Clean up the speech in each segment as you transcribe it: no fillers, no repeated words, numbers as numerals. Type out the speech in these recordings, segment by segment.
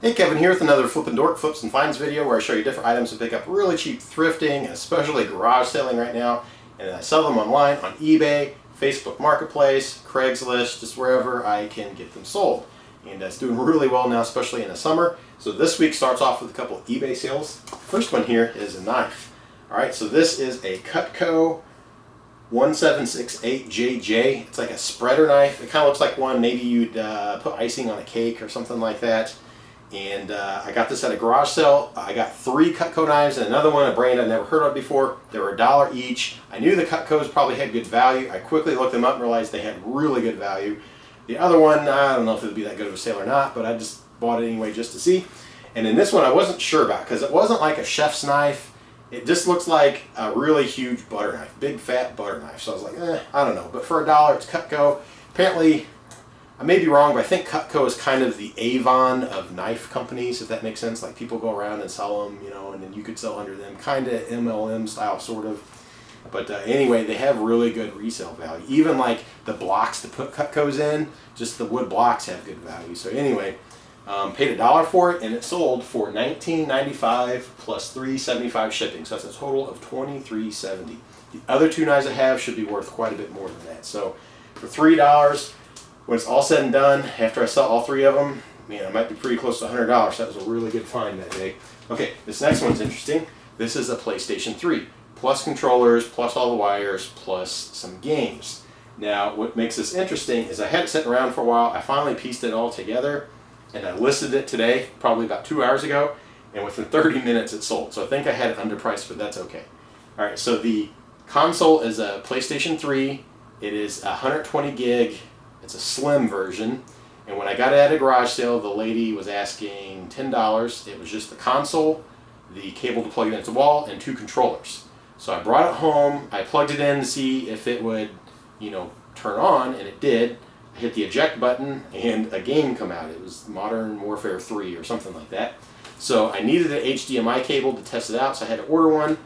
Hey, Kevin here with another Flippin' Dork Flips and Finds video where I show you different items to pick up really cheap thrifting, and especially garage selling right now. And I sell them online on eBay, Facebook Marketplace, Craigslist, just wherever I can get them sold. And it's doing really well now, especially in the summer. So this week starts off with a couple of eBay sales. First one here is a knife. Alright, so this is a Cutco 1768JJ. It's like a spreader knife. It kind of looks like one maybe you'd put icing on a cake or something like that. And I got this at a garage sale. I got 3 Cutco knives and another one, a brand I'd never heard of before. They were $1 each. I knew the Cutcos probably had good value. I quickly looked them up and realized they had really good value. The other one, I don't know if it would be that good of a sale or not, but I just bought it anyway just to see. And then this one I wasn't sure about because it wasn't like a chef's knife. It just looks like a really huge butter knife, big fat butter knife. So I was like, I don't know. But for $1, it's Cutco. Apparently, I may be wrong, but I think Cutco is kind of the Avon of knife companies, if that makes sense. Like people go around and sell them, you know, and then you could sell under them, kind of MLM style, sort of. But anyway, they have really good resale value. Even like the blocks to put Cutcos in, just the wood blocks have good value. So anyway, paid $1 for it, and it sold for $19.95 plus $3.75 shipping. So that's a total of $23.70. The other 2 knives I have should be worth quite a bit more than that. So for $3, when it's all said and done, after I sell all 3 of them, man, I might be pretty close to $100. That was a really good find that day. Okay, this next one's interesting. This is a PlayStation 3, plus controllers, plus all the wires, plus some games. Now, what makes this interesting is I had it sitting around for a while. I finally pieced it all together, and I listed it today, probably about 2 hours ago, and within 30 minutes it sold. So I think I had it underpriced, but that's okay. All right, so the console is a PlayStation 3. It is 120 gig. It's a slim version, and when I got it at a garage sale, the lady was asking $10. It was just the console, the cable to plug it into the wall, and 2 controllers. So I brought it home, I plugged it in to see if it would, you know, turn on, and it did. I hit the eject button, and a game come out. It was Modern Warfare 3 or something like that. So I needed an HDMI cable to test it out, so I had to order one.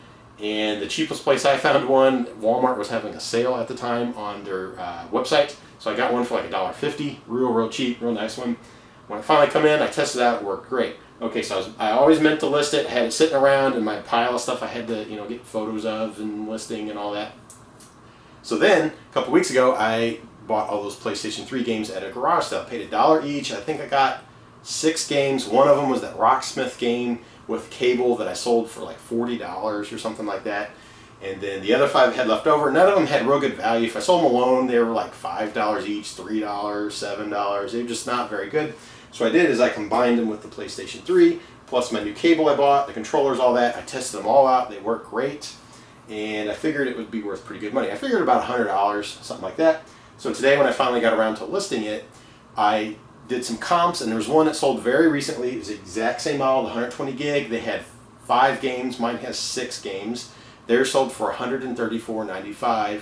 And the cheapest place I found one, Walmart was having a sale at the time on their website. So I got one for like $1.50, real cheap, real nice one. When I finally come in, I tested it out, it worked great. Okay, so I always meant to list it, had it sitting around in my pile of stuff I had to, you know, get photos of and listing and all that. So then, a couple weeks ago, I bought all those PlayStation 3 games at a garage sale. Paid $1 each. I think I got 6 games. One of them was that Rocksmith game with cable that I sold for like $40 or something like that. And then the other 5 I had left over. None of them had real good value. If I sold them alone, they were like $5 each, $3, $7. They were just not very good. So what I did is I combined them with the PlayStation 3, plus my new cable I bought, the controllers, all that. I tested them all out. They work great. And I figured it would be worth pretty good money. I figured about $100, something like that. So today when I finally got around to listing it, I did some comps, and there was one that sold very recently. It was the exact same model, the 120 gig. They had 5 games. Mine has 6 games. Theirs sold for $134.95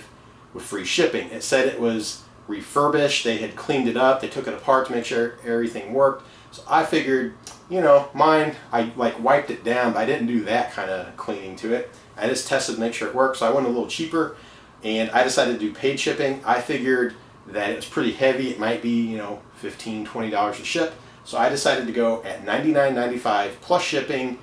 with free shipping. It said it was refurbished. They had cleaned it up. They took it apart to make sure everything worked. So I figured, you know, mine, I like wiped it down, but I didn't do that kind of cleaning to it. I just tested to make sure it worked. So I went a little cheaper, and I decided to do paid shipping. I figured that it was pretty heavy. It might be, you know, $15, $20 to ship. So I decided to go at $99.95 plus shipping,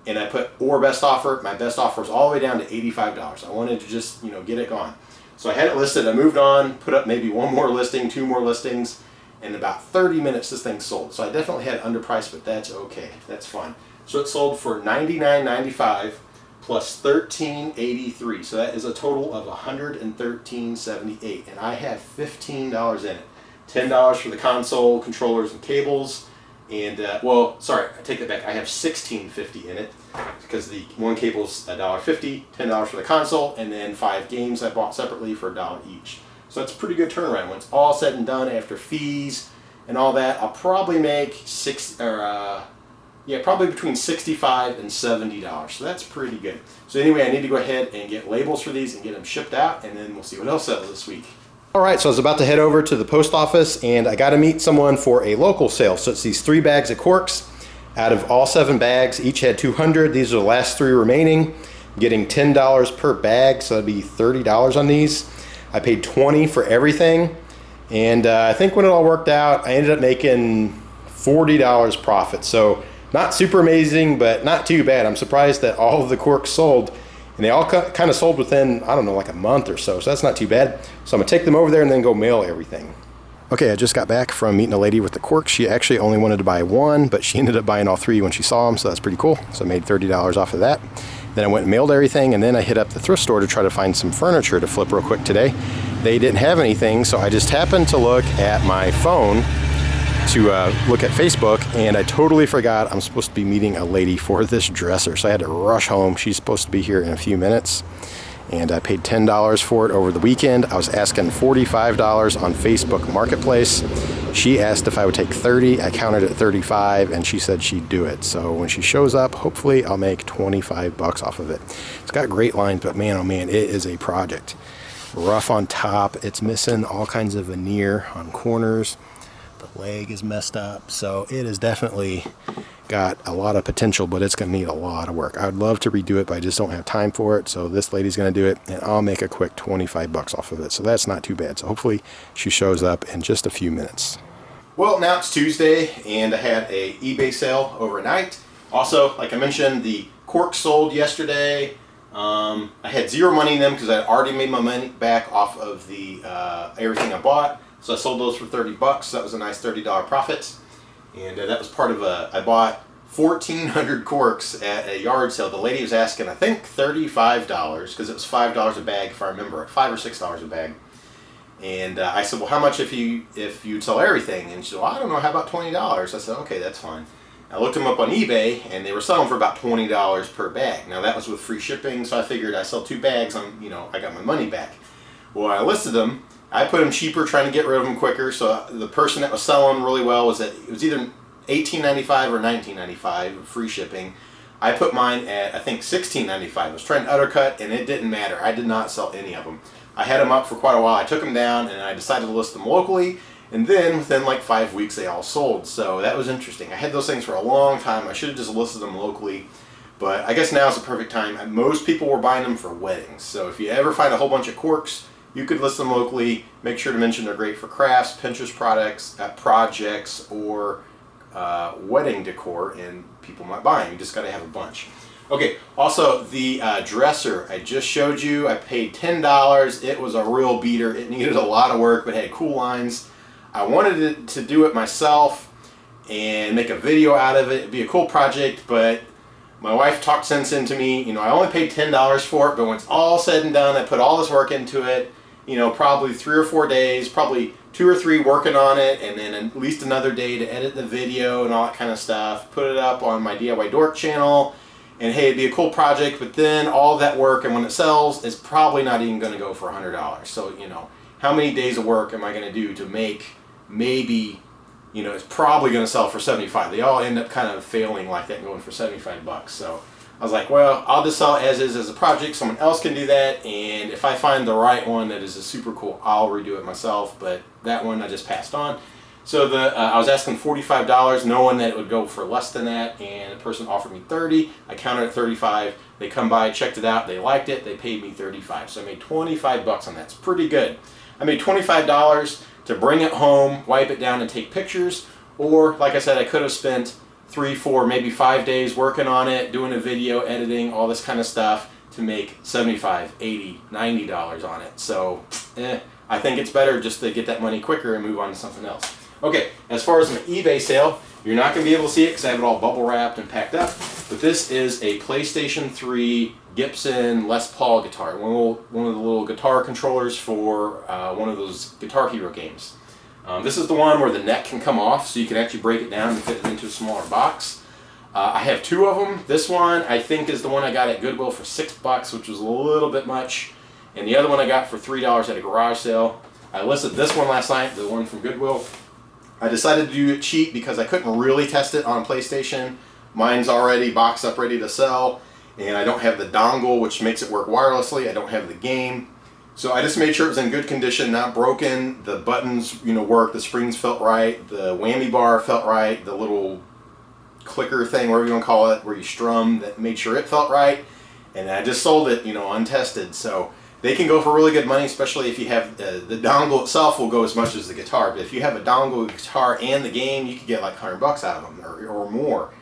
and I put or best offer. My best offer was all the way down to $85. I wanted to just, you know, get it gone. So I had it listed. I moved on, put up maybe 1 more listing, 2 more listings. In about 30 minutes, this thing sold. So I definitely had it underpriced, but that's okay. That's fine. So it sold for $99.95 plus $13.83. So that is a total of $113.78. And I have $15 in it. $10 for the console, controllers, and cables. And, well, sorry, I take that back. I have $16.50 in it because the one cable's $1.50, $10 for the console, and then 5 games I bought separately for $1 each. So that's a pretty good turnaround. When it's all said and done after fees and all that, I'll probably make probably between $65 and $70. So that's pretty good. So anyway, I need to go ahead and get labels for these and get them shipped out, and then we'll see what else sells this week. All right, so I was about to head over to the post office, and I got to meet someone for a local sale. So it's these 3 bags of Corks. Out of all 7 bags, each had 200. These are the last 3 remaining. I'm getting $10 per bag, so that'd be $30 on these. I paid $20 for everything, and I think when it all worked out, I ended up making $40 profit. So not super amazing, but not too bad. I'm surprised that all of the corks sold, and they all kind of sold within, I don't know, like a month or so. So that's not too bad. So I'm gonna take them over there and then go mail everything. Okay, I just got back from meeting a lady with the corks. She actually only wanted to buy one, but she ended up buying all three when she saw them, so that's pretty cool. So I made $30 off of that. Then I went and mailed everything, and then I hit up the thrift store to try to find some furniture to flip real quick today. They didn't have anything, so I just happened to look at my phone to look at Facebook, and I totally forgot I'm supposed to be meeting a lady for this dresser, so I had to rush home. She's supposed to be here in a few minutes, and I paid $10 for it over the weekend. I was asking $45 on Facebook Marketplace. She asked if I would take 30. I counted at 35, and she said she'd do it. So when she shows up, hopefully I'll make 25 bucks off of it. It's got great lines, but man, oh man, it is a project. Rough on top. It's missing all kinds of veneer on corners. The leg is messed up, so it is definitely got a lot of potential, but it's going to need a lot of work. I would love to redo it, but I just don't have time for it. So this lady's going to do it, and I'll make a quick 25 bucks off of it. So that's not too bad. So hopefully she shows up in just a few minutes. Well, now it's Tuesday, and I had a eBay sale overnight. Also, like I mentioned, the corks sold yesterday. I had zero money in them because I had already made my money back off of the everything I bought. So I sold those for 30 bucks. That was a nice $30 profit. And that was part of I bought 1,400 corks at a yard sale. The lady was asking, I think, $35 because it was $5 a bag, if I remember it, $5 or $6 a bag. And I said, well, how much if you'd sell everything? And she said, well, I don't know, how about $20? I said, okay, that's fine. I looked them up on eBay, and they were selling for about $20 per bag. Now that was with free shipping, so I figured I sell 2 bags, I got my money back. Well, I listed them. I put them cheaper, trying to get rid of them quicker. So the person that was selling really well was it was either $18.95 or $19.95 free shipping. I put mine at, I think, $16.95. I was trying to undercut, and it didn't matter. I did not sell any of them. I had them up for quite a while. I took them down, and I decided to list them locally. And then within like 5 weeks, they all sold. So that was interesting. I had those things for a long time. I should have just listed them locally. But I guess now is the perfect time. Most people were buying them for weddings. So if you ever find a whole bunch of corks, you could list them locally. Make sure to mention they're great for crafts, Pinterest products, projects, or wedding decor, and people might buy them. You just got to have a bunch. Okay, also the dresser I just showed you, I paid $10. It was a real beater. It needed a lot of work, but had cool lines. I wanted to do it myself and make a video out of it. It'd be a cool project, but my wife talked sense into me. I only paid $10 for it, but when it's all said and done, I put all this work into it. Probably 3 or 4 days, probably 2 or 3 working on it, and then at least another day to edit the video and all that kind of stuff. Put it up on my DIY Dork channel, and hey, it'd be a cool project, but then all that work, and when it sells, is probably not even going to go for $100. So, how many days of work am I going to do to make maybe, it's probably going to sell for 75. They all end up kind of failing like that and going for 75 bucks. So I was like, well, I'll just sell it as is as a project. Someone else can do that, and if I find the right one that is a super cool, I'll redo it myself. But that one I just passed on. So I was asking $45, knowing that it would go for less than that, and the person offered me $30. I counted at 35. They come by, checked it out, they liked it, they paid me $35. So I made 25 bucks on that. It's pretty good. I made $25 to bring it home, wipe it down, and take pictures. Or, like I said, I could have spent 3, 4, maybe 5 days working on it, doing a video, editing, all this kind of stuff to make $75, $80, $90 on it. So, I think it's better just to get that money quicker and move on to something else. Okay, as far as my eBay sale, you're not going to be able to see it because I have it all bubble wrapped and packed up. But this is a PlayStation 3 Gibson Les Paul guitar, one of the little guitar controllers for one of those Guitar Hero games. This is the one where the neck can come off, so you can actually break it down and fit it into a smaller box. I have 2 of them. This one I think is the one I got at Goodwill for $6, which was a little bit much. And the other one I got for $3 at a garage sale. I listed this one last night, the one from Goodwill. I decided to do it cheap because I couldn't really test it on PlayStation. Mine's already boxed up ready to sell, and I don't have the dongle, which makes it work wirelessly. I don't have the game. So I just made sure it was in good condition, not broken. The buttons, worked. The springs felt right. The whammy bar felt right. The little clicker thing, whatever you want to call it, where you strum, that made sure it felt right. And I just sold it, untested. So They can go for really good money, especially if you have the dongle itself will go as much as the guitar. But if you have a dongle, guitar, and the game, you could get like $100 out of them or more.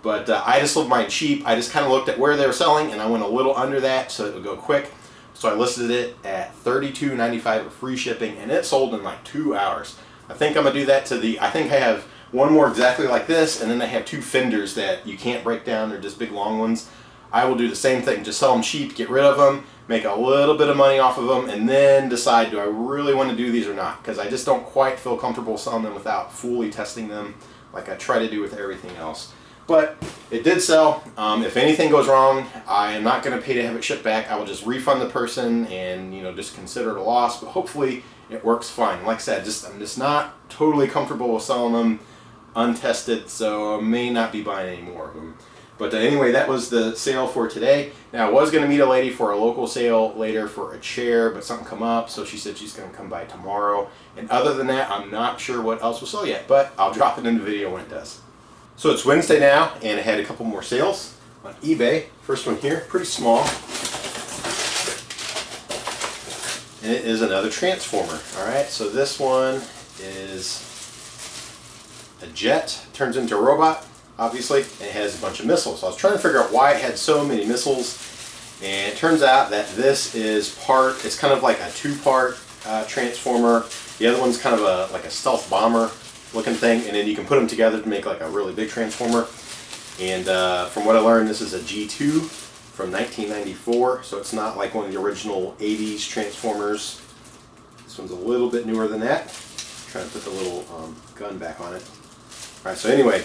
But I just sold mine cheap. I just kind of looked at where they were selling, and I went a little under that so it would go quick. So I listed it at $32.95 with free shipping, and it sold in like 2 hours. I think I'm gonna do that to I think I have one more exactly like this, and then I have 2 fenders that you can't break down. They're just big long ones. I will do the same thing, just sell them cheap, get rid of them, make a little bit of money off of them, and then decide, do I really want to do these or not? Because I just don't quite feel comfortable selling them without fully testing them like I try to do with everything else. But it did sell. If anything goes wrong, I am not going to pay to have it shipped back. I will just refund the person and, you know, just consider it a loss. But hopefully it works fine. Like I said, I'm just not totally comfortable with selling them untested, so I may not be buying any more of them. But anyway, that was the sale for today. Now, I was going to meet a lady for a local sale later for a chair, but something come up, so she said she's going to come by tomorrow. And other than that, I'm not sure what else will sell yet, but I'll drop it in the video when it does. So it's Wednesday now, and I had a couple more sales on eBay. First one here, pretty small. And it is another transformer. All right, so this one is a jet, turns into a robot. Obviously, it has a bunch of missiles. So I was trying to figure out why it had so many missiles, and it turns out that this is it's kind of like a 2-part transformer. The other one's kind of like a stealth bomber looking thing, and then you can put them together to make like a really big transformer. And from what I learned, this is a G2 from 1994, so it's not like one of the original 80s transformers. This one's a little bit newer than that. I'm trying to put the little gun back on it. All right, so anyway,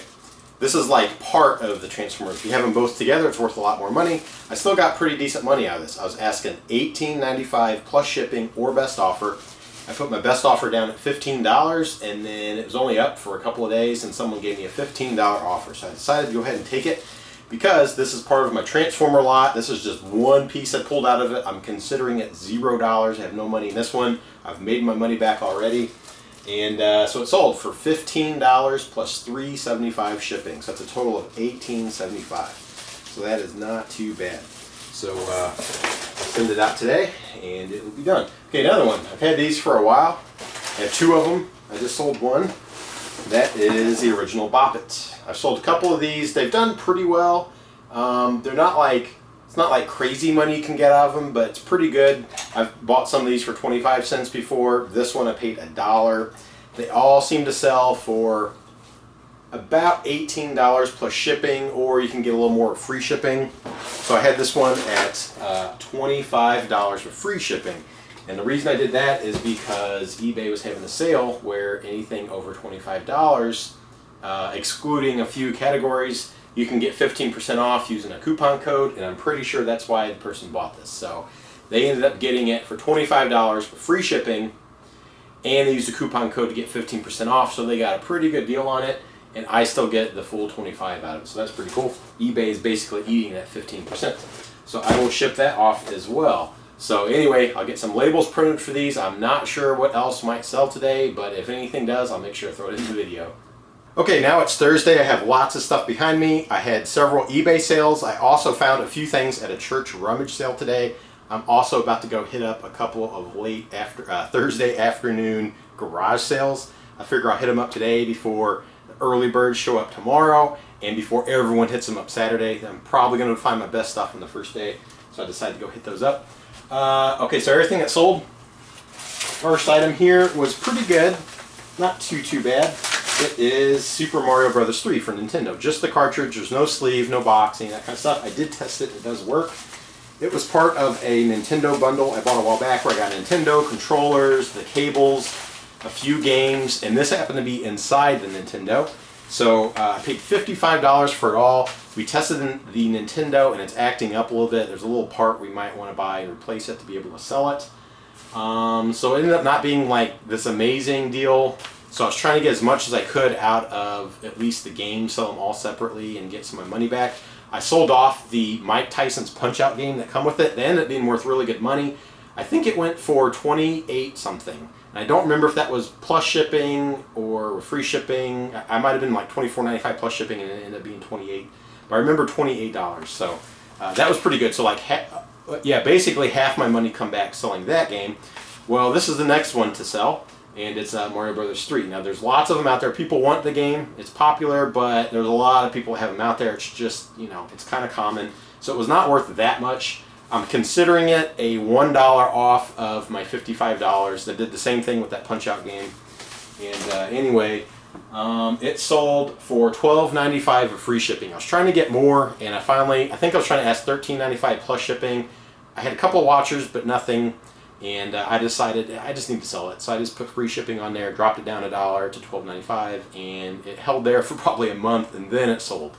this is like part of the transformer. If you have them both together, it's worth a lot more money. I still got pretty decent money out of this. I was asking $18.95 plus shipping or best offer. I put my best offer down at $15, and then it was only up for a couple of days, and someone gave me a $15 offer. So I decided to go ahead and take it because this is part of my transformer lot. This is just one piece I pulled out of it. I'm considering it $0. I have no money in this one. I've made my money back already. And so it sold for $15 plus $3.75 shipping. So that's a total of $18.75. So that is not too bad. So I'll send it out today and it will be done. Okay, another one. I've had these for a while. I have 2 of them. I just sold one. That is the original Bop It. I've sold a couple of these. They've done pretty well. They're not like, it's not like crazy money you can get out of them, but it's pretty good. I've bought some of these for 25 cents before. This one I paid $1. They all seem to sell for about $18 plus shipping, or you can get a little more free shipping. So I had this one at $25 with free shipping. And the reason I did that is because eBay was having a sale where anything over $25, excluding a few categories, you can get 15% off using a coupon code, and I'm pretty sure that's why the person bought this. So they ended up getting it for $25 with free shipping, and they used a coupon code to get 15% off, so they got a pretty good deal on it, and I still get the full 25 out of it, so that's pretty cool. eBay is basically eating that 15%. So I will ship that off as well. So anyway, I'll get some labels printed for these. I'm not sure what else might sell today, but if anything does, I'll make sure to throw it in the video. Okay, now it's Thursday. I have lots of stuff behind me. I had several eBay sales. I also found a few things at a church rummage sale today. I'm also about to go hit up a couple of Thursday afternoon garage sales. I figure I'll hit them up today before the early birds show up tomorrow and before everyone hits them up Saturday. I'm probably going to find my best stuff on the first day, so I decided to go hit those up. Okay, so everything that sold. First item here was pretty good. Not too bad. It is Super Mario Bros. 3 for Nintendo. Just the cartridge. There's no sleeve, no box, any of that kind of stuff. I did test it. It does work. It was part of a Nintendo bundle I bought a while back where I got Nintendo controllers, the cables, a few games, and this happened to be inside the Nintendo. So I paid $55 for it all. We tested the Nintendo and it's acting up a little bit. There's a little part we might want to buy and replace it to be able to sell it. So it ended up not being like this amazing deal. So I was trying to get as much as I could out of at least the game, sell them all separately and get some of my money back. I sold off the Mike Tyson's Punch-Out game that come with it. They ended up being worth really good money. I think it went for 28 something. And I don't remember if that was plus shipping or free shipping. I might have been like $24.95 plus shipping and it ended up being 28. But I remember $28. So that was pretty good. So like But yeah, basically half my money come back selling that game. Well, this is the next one to sell, and it's Mario Brothers 3. Now, there's lots of them out there. People want the game. It's popular, but there's a lot of people who have them out there. It's just, you know, it's kind of common. So it was not worth that much. I'm considering it a $1 off of my $55. They did the same thing with that Punch-Out game. And anyway, it sold for $12.95 of free shipping. I was trying to get more, and I think I was trying to ask $13.95 plus shipping. I had a couple of watchers, but nothing. And I decided I just need to sell it. So I just put free shipping on there, dropped it down $1 to $12.95, and it held there for probably a month, and then it sold.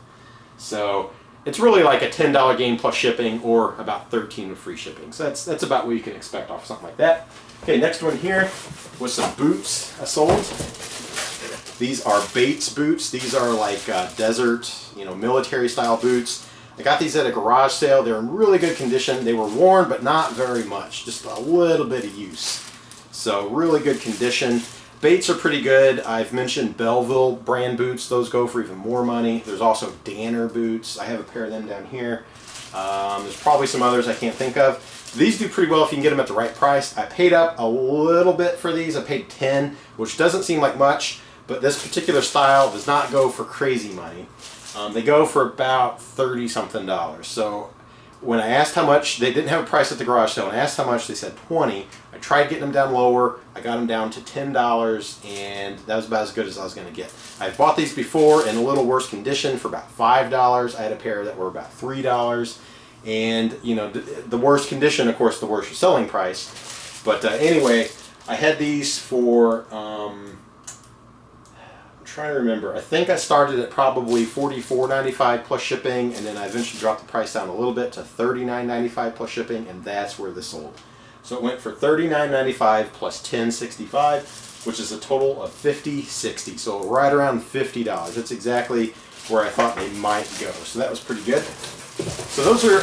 So it's really like a $10 game plus shipping, or about $13 with free shipping. So that's about what you can expect off something like that. Okay, next one here was some boots I sold. These are Bates boots. These are like desert, you know, military style boots. I got these at a garage sale. They're in really good condition. They were worn, but not very much. Just a little bit of use. So really good condition. Baits are pretty good. I've mentioned Belleville brand boots. Those go for even more money. There's also Danner boots. I have a pair of them down here. There's probably some others I can't think of. These do pretty well if you can get them at the right price. I paid up a little bit for these. I paid $10, which doesn't seem like much, but this particular style does not go for crazy money. They go for about $30-something. So when I asked how much, they didn't have a price at the garage sale. When I asked how much, they said $20. I tried getting them down lower. I got them down to $10, and that was about as good as I was going to get. I've bought these before in a little worse condition for about $5. I had a pair that were about $3. And, you know, the worse condition, of course, the worse your selling price. But anyway, I had these for... trying to remember. I think I started at probably $44.95 plus shipping, and then I eventually dropped the price down a little bit to $39.95 plus shipping, and that's where this sold. So it went for $39.95 plus $10.65, which is a total of $50.60. So right around $50. That's exactly where I thought they might go. So that was pretty good. So those are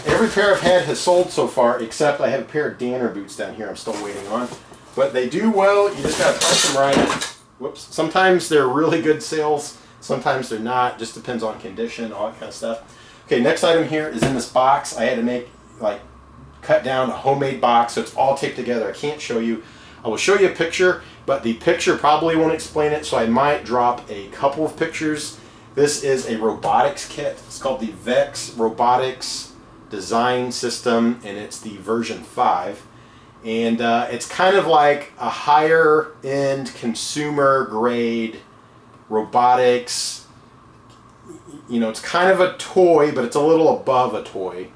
every pair I've had has sold so far, except I have a pair of Danner boots down here I'm still waiting on. But they do well. You just gotta price them right. Whoops. Sometimes they're really good sales, sometimes they're not. Just depends on condition, all that kind of stuff. Okay, next item here is in this box. I had to cut down a homemade box, so it's all taped together. I can't show you. I will show you a picture, but the picture probably won't explain it, so I might drop a couple of pictures. This is a robotics kit. It's called the Vex Robotics Design System, and it's the version 5. And it's kind of like a higher end consumer grade robotics. You know, it's kind of a toy, but it's a little above a toy.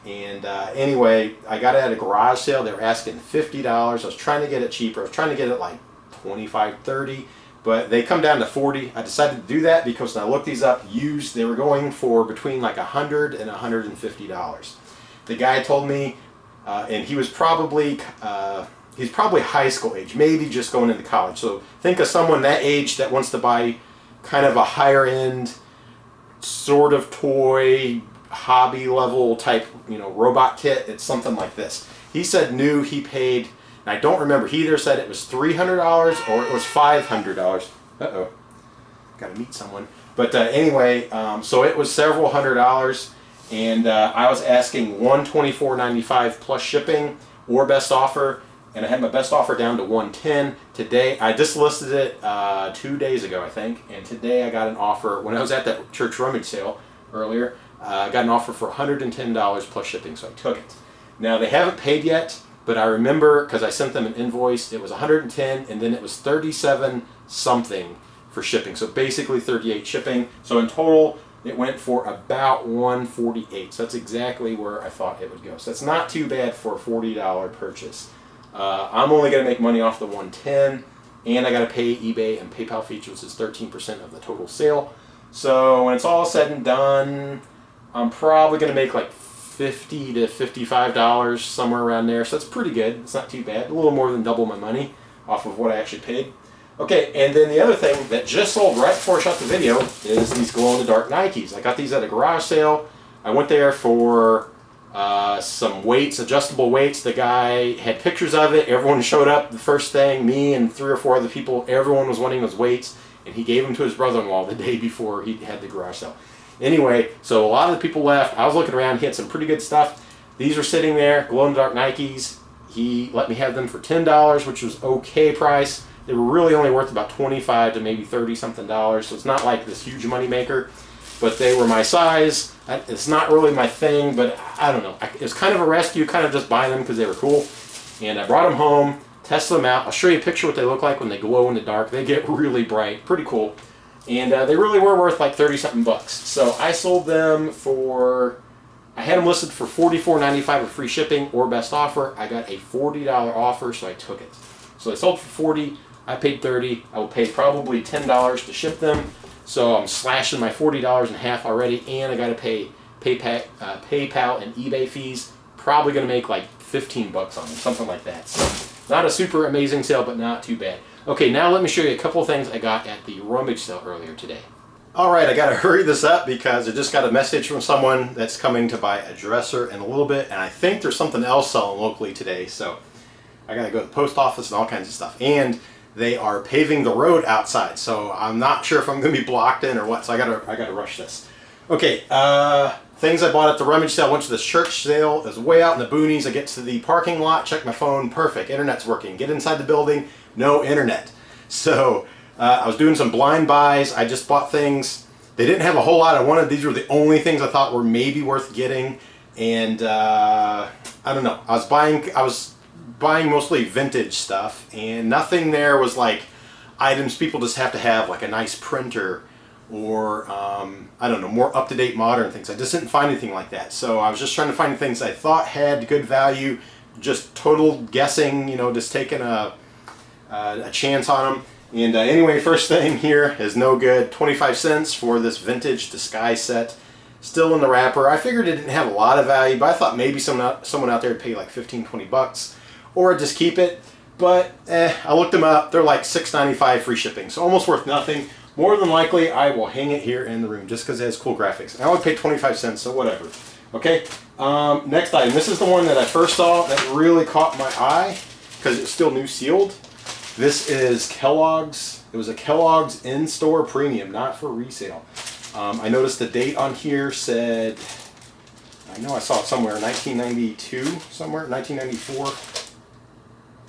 And anyway, I got it at a garage sale. They were asking $50. I was trying to get it cheaper. I was trying to get it like $25, $30, but they come down to $40. I decided to do that because when I looked these up used, they were going for between like $100 and $150. The guy told me, and he was probably, he's probably high school age, maybe just going into college. So think of someone that age that wants to buy kind of a higher end sort of toy, hobby level type, you know, robot kit. It's something like this. He said new, he paid, and I don't remember, he either said it was $300 or it was $500. Uh-oh, gotta meet someone. But anyway, so it was several $100s. And I was asking $124.95 plus shipping or best offer, and I had my best offer down to $110. Today, I just listed it 2 days ago, I think, and today I got an offer, when I was at that church rummage sale earlier, I got an offer for $110 plus shipping, so I took it. Now, they haven't paid yet, but I remember, because I sent them an invoice, it was $110, and then it was $37 something for shipping, so basically $38 shipping. So in total, it went for about $148. So that's exactly where I thought it would go. So that's not too bad for a $40 purchase. I'm only going to make money off the $110, and I got to pay eBay and PayPal fees, which is 13% of the total sale. So when it's all said and done, I'm probably going to make like $50 to $55, somewhere around there. So that's pretty good. It's not too bad. A little more than double my money off of what I actually paid. Okay, and then the other thing that just sold right before I shot the video is these glow-in-the-dark Nikes. I got these at a garage sale. I went there for some weights, adjustable weights. The guy had pictures of it. Everyone showed up the first thing, me and 3 or 4 other people. Everyone was wanting those weights, and he gave them to his brother-in-law the day before he had the garage sale. Anyway, so a lot of the people left. I was looking around. He had some pretty good stuff. These were sitting there, glow-in-the-dark Nikes. He let me have them for $10, which was okay price. They were really only worth about 25 to maybe 30 something dollars, so it's not like this huge money maker, but they were my size. It's not really my thing, but I don't know. It was kind of a rescue, kind of just buying them because they were cool. And I brought them home, tested them out. I'll show you a picture of what they look like when they glow in the dark. They get really bright, pretty cool. And they really were worth like 30 something bucks. So I sold them for, I had them listed for $44.95 with free shipping or best offer. I got a $40 offer, so I took it. So they sold for $40, I paid $30. I will pay probably $10 to ship them. So I'm slashing my $40 in half already, and I got to pay PayPal and eBay fees. Probably going to make like 15 bucks on them, something like that. So not a super amazing sale, but not too bad. Okay, now let me show you a couple of things I got at the rummage sale earlier today. All right, I got to hurry this up because I just got a message from someone that's coming to buy a dresser in a little bit, and I think there's something else selling locally today, so I got to go to the post office and all kinds of stuff. And they are paving the road outside, so I'm not sure if I'm going to be blocked in or what, so I gotta rush this. Okay, things I bought at the rummage sale. Went to the church sale. It was way out in the boonies. I get to the parking lot, check my phone, perfect, internet's working. Get inside the building, no internet. So I was doing some blind buys. I just bought things. They didn't have a whole lot I wanted. These were the only things I thought were maybe worth getting, and I don't know. I was buying mostly vintage stuff, and nothing there was like items people just have to have, like a nice printer or I don't know, more up-to-date modern things. I just didn't find anything like that, so I was just trying to find things I thought had good value, just total guessing, you know, just taking a chance on them. And anyway, first thing here is no good. 25 cents for this vintage disguise set, still in the wrapper. I figured it didn't have a lot of value, but I thought maybe someone out there would pay like 15-20 bucks. Or just keep it, but I looked them up. They're like $6.95 free shipping, so almost worth nothing. More than likely, I will hang it here in the room just because it has cool graphics. I only paid 25 cents, so whatever. Okay, next item. This is the one that I first saw that really caught my eye because it's still new sealed. This is Kellogg's. It was a Kellogg's in-store premium, not for resale. I noticed the date on here said, I know I saw it somewhere, 1992, somewhere, 1994.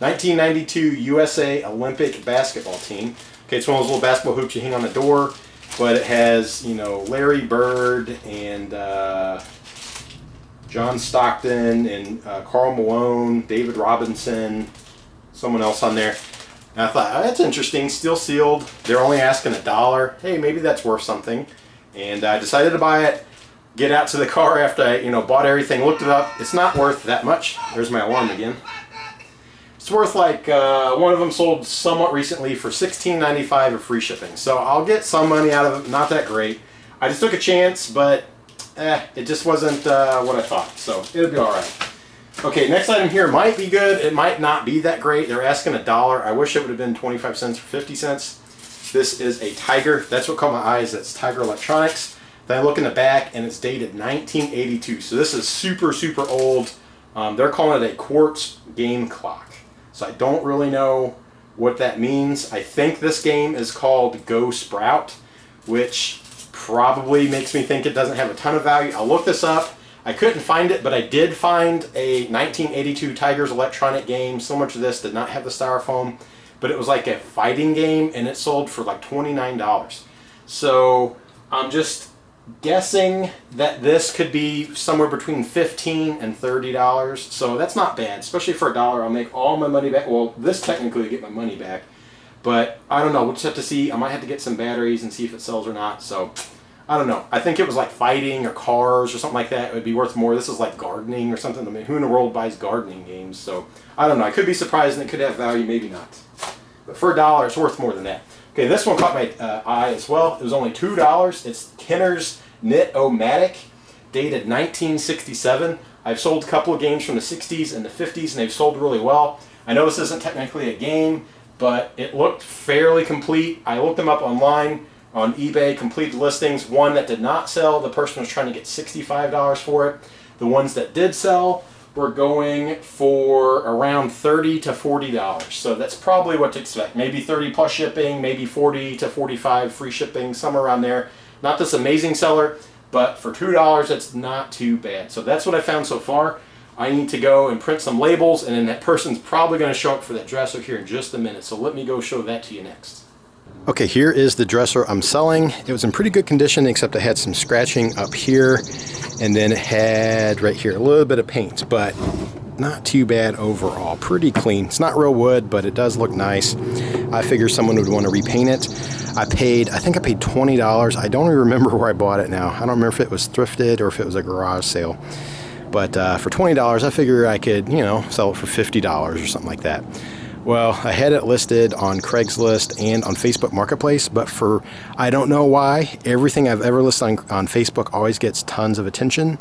1992 USA Olympic basketball team. Okay, it's one of those little basketball hoops you hang on the door, but it has, you know, Larry Bird and John Stockton and Karl Malone, David Robinson, someone else on there. And I thought, oh, that's interesting, still sealed. They're only asking $1. Hey, maybe that's worth something. And I decided to buy it. Get out to the car after I, you know, bought everything, looked it up. It's not worth that much. There's my alarm again. It's worth like, one of them sold somewhat recently for $16.95 of free shipping. So I'll get some money out of it, not that great. I just took a chance, but it just wasn't what I thought. So it'll be all right. Okay, next item here might be good. It might not be that great. They're asking $1. I wish it would have been 25 cents or 50 cents. This is a Tiger. That's what caught my eyes. That's Tiger Electronics. Then I look in the back and it's dated 1982. So this is super, super old. They're calling it a quartz game clock. So I don't really know what that means. I think this game is called Go Sprout, which probably makes me think it doesn't have a ton of value. I'll look this up. I couldn't find it, but I did find a 1982 Tigers electronic game. So much of this did not have the styrofoam, but it was like a fighting game, and it sold for like $29. So I'm just guessing that this could be somewhere between $15 and $30. So that's not bad, especially for $1. I'll make all my money back. Well, this technically will get my money back, but I don't know. We'll just have to see. I might have to get some batteries and see if it sells or not. So I don't know. I think it was like fighting or cars or something like that. It would be worth more. This is like gardening or something. I mean, who in the world buys gardening games? So I don't know. I could be surprised and it could have value, maybe not. But for $1, it's worth more than that. Okay, this one caught my eye as well. It was only $2. It's Kenner's Knit-O-Matic, dated 1967. I've sold a couple of games from the 60s and the 50s, and they've sold really well. I know this isn't technically a game, but it looked fairly complete. I looked them up online on eBay, complete listings. One that did not sell, the person was trying to get $65 for it. The ones that did sell were going for around $30 to $40. So that's probably what to expect. Maybe 30 plus shipping, maybe 40 to 45 free shipping, somewhere around there. Not this amazing seller, but for $2, it's not too bad. So that's what I found so far. I need to go and print some labels, and then that person's probably going to show up for that dresser here in just a minute. So let me go show that to you next. Okay, here is the dresser I'm selling. It was in pretty good condition, except it had some scratching up here, and then it had right here a little bit of paint, but not too bad overall. Pretty clean. It's not real wood, but it does look nice. I figure someone would want to repaint it. I think I paid $20. I don't even remember where I bought it now. I don't remember if it was thrifted or if it was a garage sale. But for $20, I figure I could, you know, sell it for $50 or something like that. Well, I had it listed on Craigslist and on Facebook Marketplace, but for, I don't know why, everything I've ever listed on Facebook always gets tons of attention.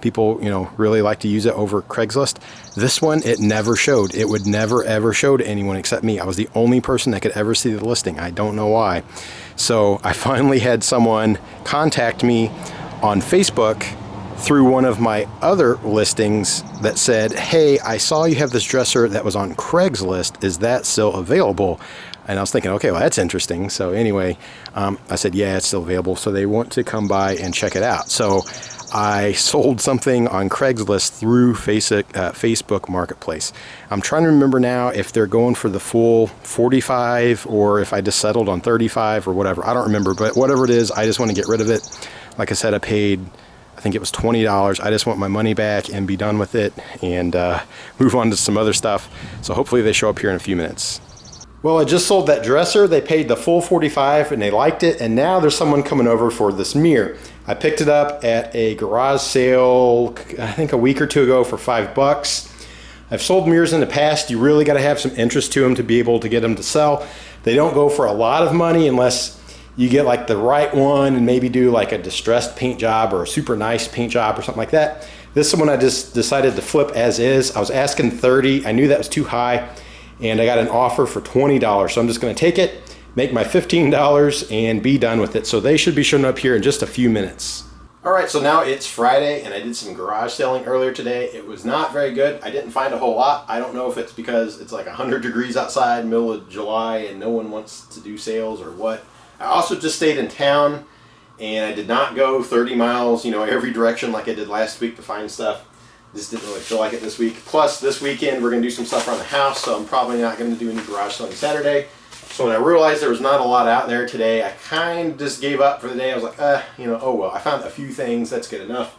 People, you know, really like to use it over Craigslist. This one, it never showed. It would never ever show to anyone except me. I was the only person that could ever see the listing. I don't know why. So I finally had someone contact me on Facebook through one of my other listings that said, hey, I saw you have this dresser that was on Craigslist. Is that still available? And I was thinking, okay, well, that's interesting. So anyway, I said, yeah, it's still available. So they want to come by and check it out. So I sold something on Craigslist through Facebook Marketplace. I'm trying to remember now if they're going for the full 45 or if I just settled on 35 or whatever. I don't remember, but whatever it is, I just want to get rid of it. Like I said, I think it was $20. I just want my money back and be done with it and move on to some other stuff. So hopefully they show up here in a few minutes. Well, I just sold that dresser. They paid the full 45 and they liked it. And now there's someone coming over for this mirror. I picked it up at a garage sale, I think a week or two ago for $5. I've sold mirrors in the past. You really got to have some interest to them to be able to get them to sell. They don't go for a lot of money unless you get like the right one and maybe do like a distressed paint job or a super nice paint job or something like that. This one I just decided to flip as is. I was asking 30. I knew that was too high and I got an offer for $20. So I'm just going to take it, make my $15 and be done with it. So they should be showing up here in just a few minutes. All right, so now it's Friday and I did some garage selling earlier today. It was not very good. I didn't find a whole lot. I don't know if it's because it's like 100 degrees outside, middle of July, and no one wants to do sales or what. I also just stayed in town and I did not go 30 miles, you know, every direction like I did last week to find stuff. Just didn't really feel like it this week. Plus this weekend we're going to do some stuff around the house, so I'm probably not going to do any garage selling Saturday. So when I realized there was not a lot out there today, I kind of just gave up for the day. I was like, you know, oh well, I found a few things, that's good enough.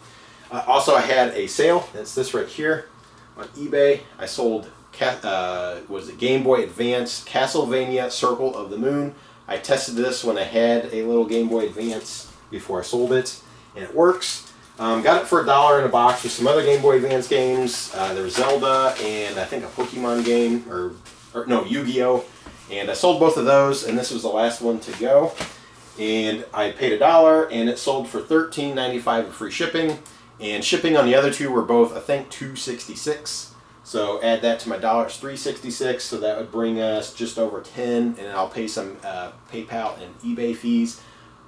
Also I had a sale, it's this right here on eBay. I sold, Game Boy Advance Castlevania Circle of the Moon. I tested this when I had a little Game Boy Advance before I sold it, and it works. Got it for $1 in a box with some other Game Boy Advance games. There's Zelda and I think a Pokemon game, or no, Yu-Gi-Oh! And I sold both of those, and this was the last one to go. And I paid $1, and it sold for $13.95 with free shipping. And shipping on the other two were both, I think, $2.66. So add that to my dollar, it's $3.66, so that would bring us just over $10, and I'll pay some PayPal and eBay fees.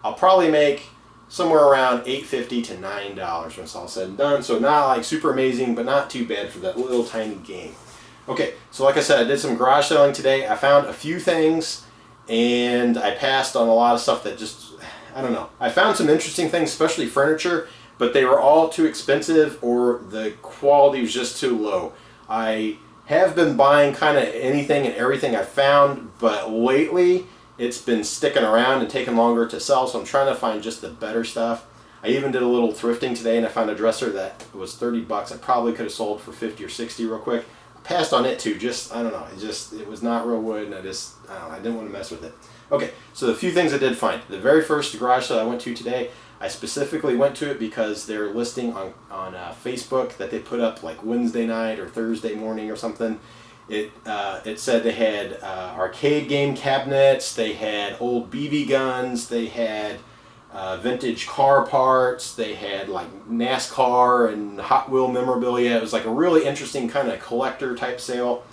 I'll probably make somewhere around $8.50 to $9 when it's all said and done. So not like super amazing, but not too bad for that little tiny game. Okay, so like I said, I did some garage selling today. I found a few things, and I passed on a lot of stuff that just, I don't know. I found some interesting things, especially furniture, but they were all too expensive or the quality was just too low. I have been buying kind of anything and everything I found, but lately it's been sticking around and taking longer to sell, so I'm trying to find just the better stuff. I even did a little thrifting today and I found a dresser that was 30 bucks. I probably could have sold for 50 or 60 real quick. I passed on it too, I don't know, it was not real wood, and I don't know, I didn't want to mess with it. Okay, so the few things I did find. The very first garage sale I went to today, I specifically went to it because they're listing on Facebook that they put up like Wednesday night or Thursday morning or something. It said they had arcade game cabinets, they had old BB guns, they had vintage car parts, they had like NASCAR and Hot Wheel memorabilia. It was like a really interesting kind of collector type sale,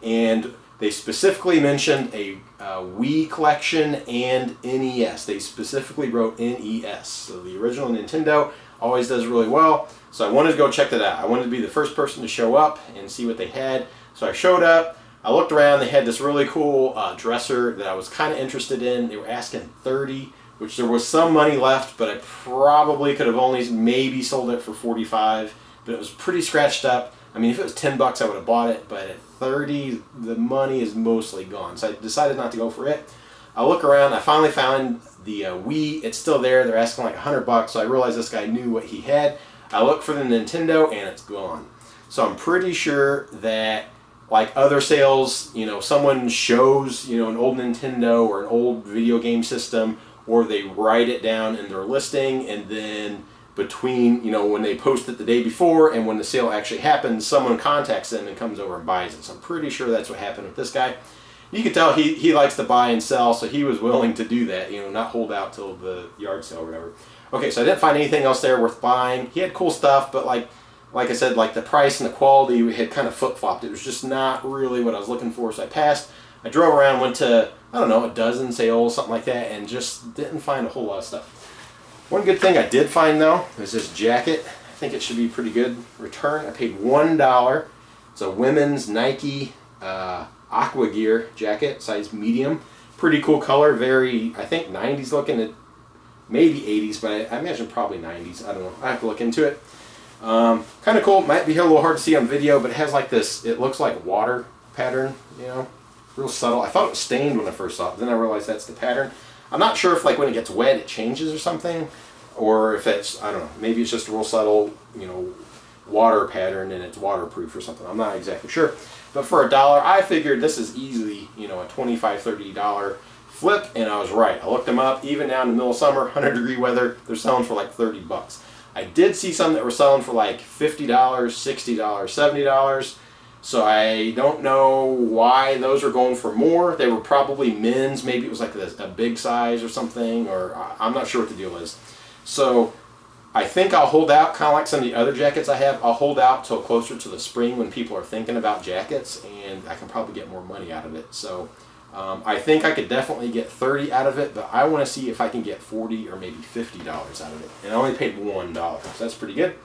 and they specifically mentioned a Wii collection and NES. They specifically wrote NES. So the original Nintendo always does really well. So I wanted to go check that out. I wanted to be the first person to show up and see what they had. So I showed up. I looked around. They had this really cool dresser that I was kind of interested in. They were asking $30, which there was some money left, but I probably could have only maybe sold it for $45. But it was pretty scratched up. I mean, if it was 10 bucks, I would have bought it, but at 30, the money is mostly gone. So I decided not to go for it. I look around, I finally found the Wii. It's still there. They're asking like 100 bucks, so I realized this guy knew what he had. I look for the Nintendo, and it's gone. So I'm pretty sure that, like other sales, you know, someone shows, you know, an old Nintendo or an old video game system, or they write it down in their listing, and then between, you know, when they post it the day before and when the sale actually happens, someone contacts them and comes over and buys it. So I'm pretty sure that's what happened with this guy. You can tell he likes to buy and sell, so he was willing to do that, you know, not hold out till the yard sale or whatever. Okay, so I didn't find anything else there worth buying. He had cool stuff, but like I said, like the price and the quality had kind of flip-flopped. It was just not really what I was looking for, so I passed. I drove around, went to, I don't know, a dozen sales, something like that, and just didn't find a whole lot of stuff. One good thing I did find, though, is this jacket. I think it should be pretty good return. I paid $1. It's a women's Nike Aqua Gear jacket, size medium. Pretty cool color, very, I think 90s looking, at maybe 80s, but I imagine probably 90s. I don't know. I have to look into it. Kind of cool. Might be a little hard to see on video, but it has like this, it looks like water pattern, you know, real subtle. I thought it was stained when I first saw it, then I realized that's the pattern. I'm not sure if like when it gets wet it changes or something, or if it's, I don't know, maybe it's just a real subtle, you know, water pattern and it's waterproof or something. I'm not exactly sure. But for $1, I figured this is easily, you know, a $25, $30 flip, and I was right. I looked them up, even now in the middle of summer, 100-degree weather, they're selling for like 30 bucks. I did see some that were selling for like $50, $60, $70. So I don't know why those are going for more. They were probably men's. Maybe it was like a big size or something, or I'm not sure what the deal is. So I think I'll hold out, kind of like some of the other jackets I have. I'll hold out till closer to the spring when people are thinking about jackets, and I can probably get more money out of it. So I think I could definitely get 30 out of it, but I want to see if I can get 40 or maybe $50 out of it. And I only paid $1, so that's pretty good.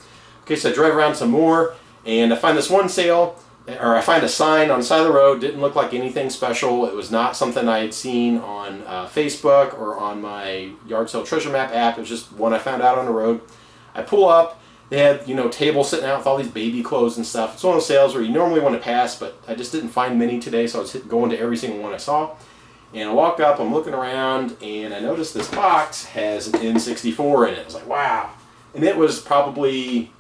Okay, so I drive around some more, and I find this one sale, or I find a sign on the side of the road. Didn't look like anything special. It was not something I had seen on Facebook or on my yard sale treasure map app. It was just one I found out on the road. I pull up. They had, you know, tables sitting out with all these baby clothes and stuff. It's one of those sales where you normally want to pass, but I just didn't find many today, so I was going to every single one I saw. And I walk up, I'm looking around, and I noticed this box has an N64 in it. I was like, wow. And it was probably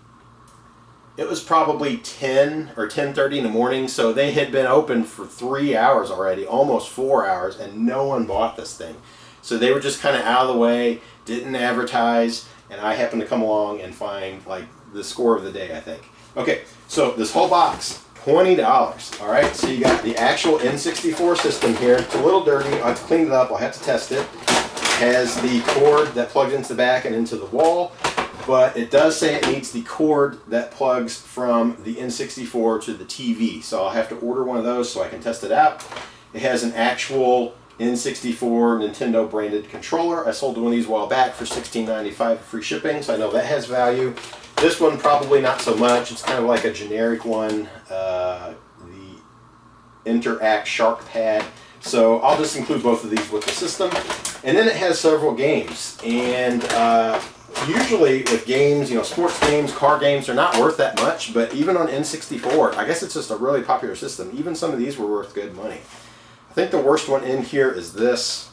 10 or 10:30 in the morning, so they had been open for 3 hours already, almost 4 hours, and no one bought this thing. So they were just kind of out of the way, didn't advertise, and I happened to come along and find like the score of the day, I think. Okay, so this whole box, $20. All right, so you got the actual N64 system here. It's a little dirty. I'll have to clean it up. I'll have to test it. It has the cord that plugs into the back and into the wall, but it does say it needs the cord that plugs from the N64 to the TV. So I'll have to order one of those so I can test it out. It has an actual N64 Nintendo branded controller. I sold one of these a while back for $16.95 free shipping, so I know that has value. This one probably not so much. It's kind of like a generic one, the Interact Shark Pad. So I'll just include both of these with the system. And then it has several games. And usually with games, you know, sports games, car games, they're not worth that much. But even on N64, I guess it's just a really popular system. Even some of these were worth good money. I think the worst one in here is this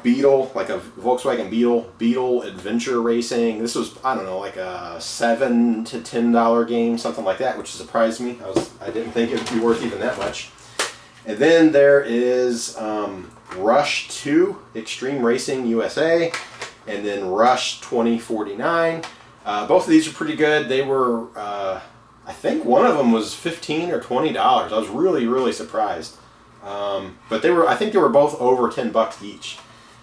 Beetle, like a Volkswagen Beetle Adventure Racing. This was, I don't know, like a $7 to $10 game, something like that, which surprised me. I didn't think it would be worth even that much. And then there is Rush 2 Extreme Racing USA, and then Rush 2049. Both of these are pretty good. They were, I think one of them was $15 or $20. I was really, really surprised. But I think they were both over 10 bucks each.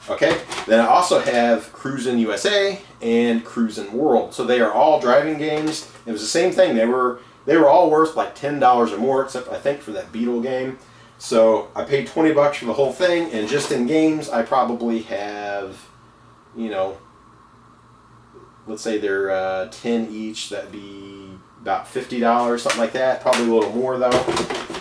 Okay, then I also have Cruisin' USA and Cruisin' World. So they are all driving games. It was the same thing. They were all worth like $10 or more, except I think for that Beetle game. So I paid 20 bucks for the whole thing, and just in games I probably have, you know, let's say they're 10 each. That'd be about $50, something like that. Probably a little more though.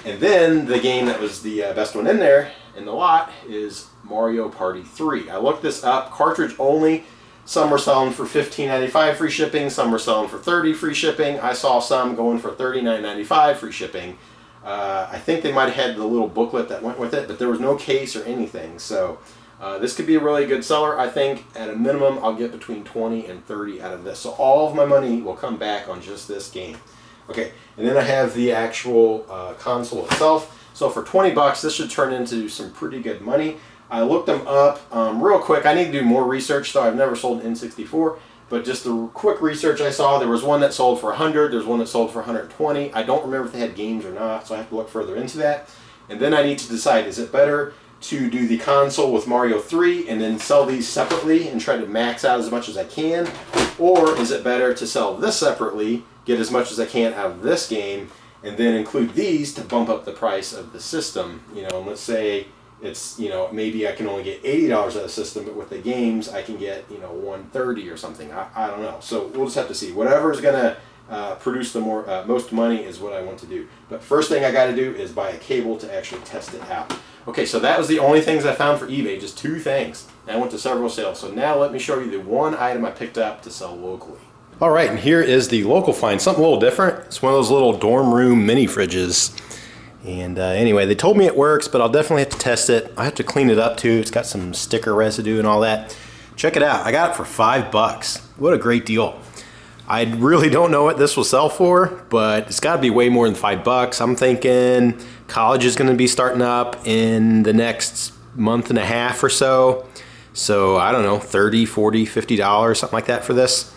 And then the game that was the best one in there in the lot is Mario Party 3. I looked this up, cartridge only. Some were selling for $15.95 free shipping. Some were selling for $30 free shipping. I saw some going for $39.95 free shipping. I think they might have had the little booklet that went with it, but there was no case or anything. So this could be a really good seller. I think at a minimum I'll get between 20 and 30 out of this. So all of my money will come back on just this game. Okay, and then I have the actual console itself. So for 20 bucks, this should turn into some pretty good money. I looked them up real quick. I need to do more research, though. I've never sold an N64, but just the quick research I saw, there was one that sold for 100, there's one that sold for 120. I don't remember if they had games or not, so I have to look further into that. And then I need to decide, is it better to do the console with Mario 3 and then sell these separately and try to max out as much as I can? Or is it better to sell this separately, get as much as I can out of this game, and then include these to bump up the price of the system? You know, and let's say it's, you know, maybe I can only get $80 out of the system, but with the games I can get, you know, $130 or something. I don't know. So we'll just have to see. Whatever is going to produce the most money is what I want to do. But first thing I got to do is buy a cable to actually test it out. Okay, so that was the only things I found for eBay, just 2 things. I went to several sales. So now let me show you the one item I picked up to sell locally. All right, and here is the local find, something a little different. It's one of those little dorm room mini fridges. And anyway, they told me it works, but I'll definitely have to test it. I have to clean it up too. It's got some sticker residue and all that. Check it out. I got it for $5. What a great deal. I really don't know what this will sell for, but it's got to be way more than $5. I'm thinking college is going to be starting up in the next month and a half or so. So I don't know, $30, $40, $50, something like that for this.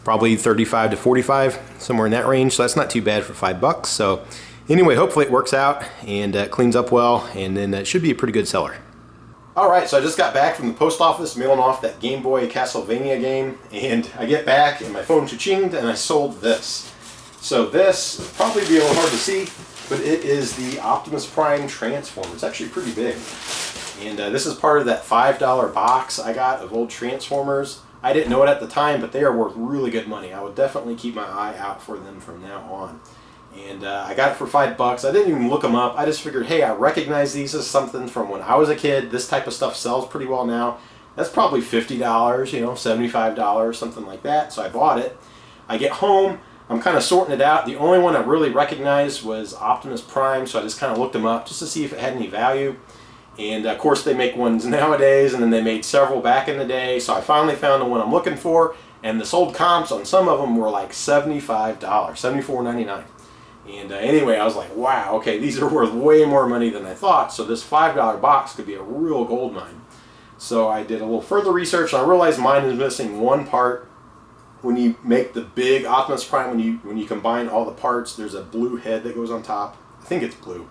Probably $35 to $45, somewhere in that range. So that's not too bad for $5. So anyway, hopefully it works out and cleans up well, and then it should be a pretty good seller. Alright, so I just got back from the post office mailing off that Game Boy Castlevania game, and I get back and my phone cha-chinged and I sold this. So this will probably be a little hard to see, but it is the Optimus Prime Transformer. It's actually pretty big. And this is part of that $5 box I got of old Transformers. I didn't know it at the time, but they are worth really good money. I would definitely keep my eye out for them from now on. And I got it for $5. I didn't even look them up. I just figured, hey, I recognize these as something from when I was a kid. This type of stuff sells pretty well now. That's probably $50, you know, $75, something like that. So I bought it. I get home. I'm kind of sorting it out. The only one I really recognized was Optimus Prime, so I just kind of looked them up just to see if it had any value. And of course they make ones nowadays, and then they made several back in the day. So I finally found the one I'm looking for, and the sold comps on some of them were like $75, $74.99. And anyway, I was like, wow, okay, these are worth way more money than I thought. So this $5 box could be a real gold mine. So I did a little further research, and I realized mine is missing one part. When you make the big Optimus Prime, when you combine all the parts, there's a blue head that goes on top. I think it's blue.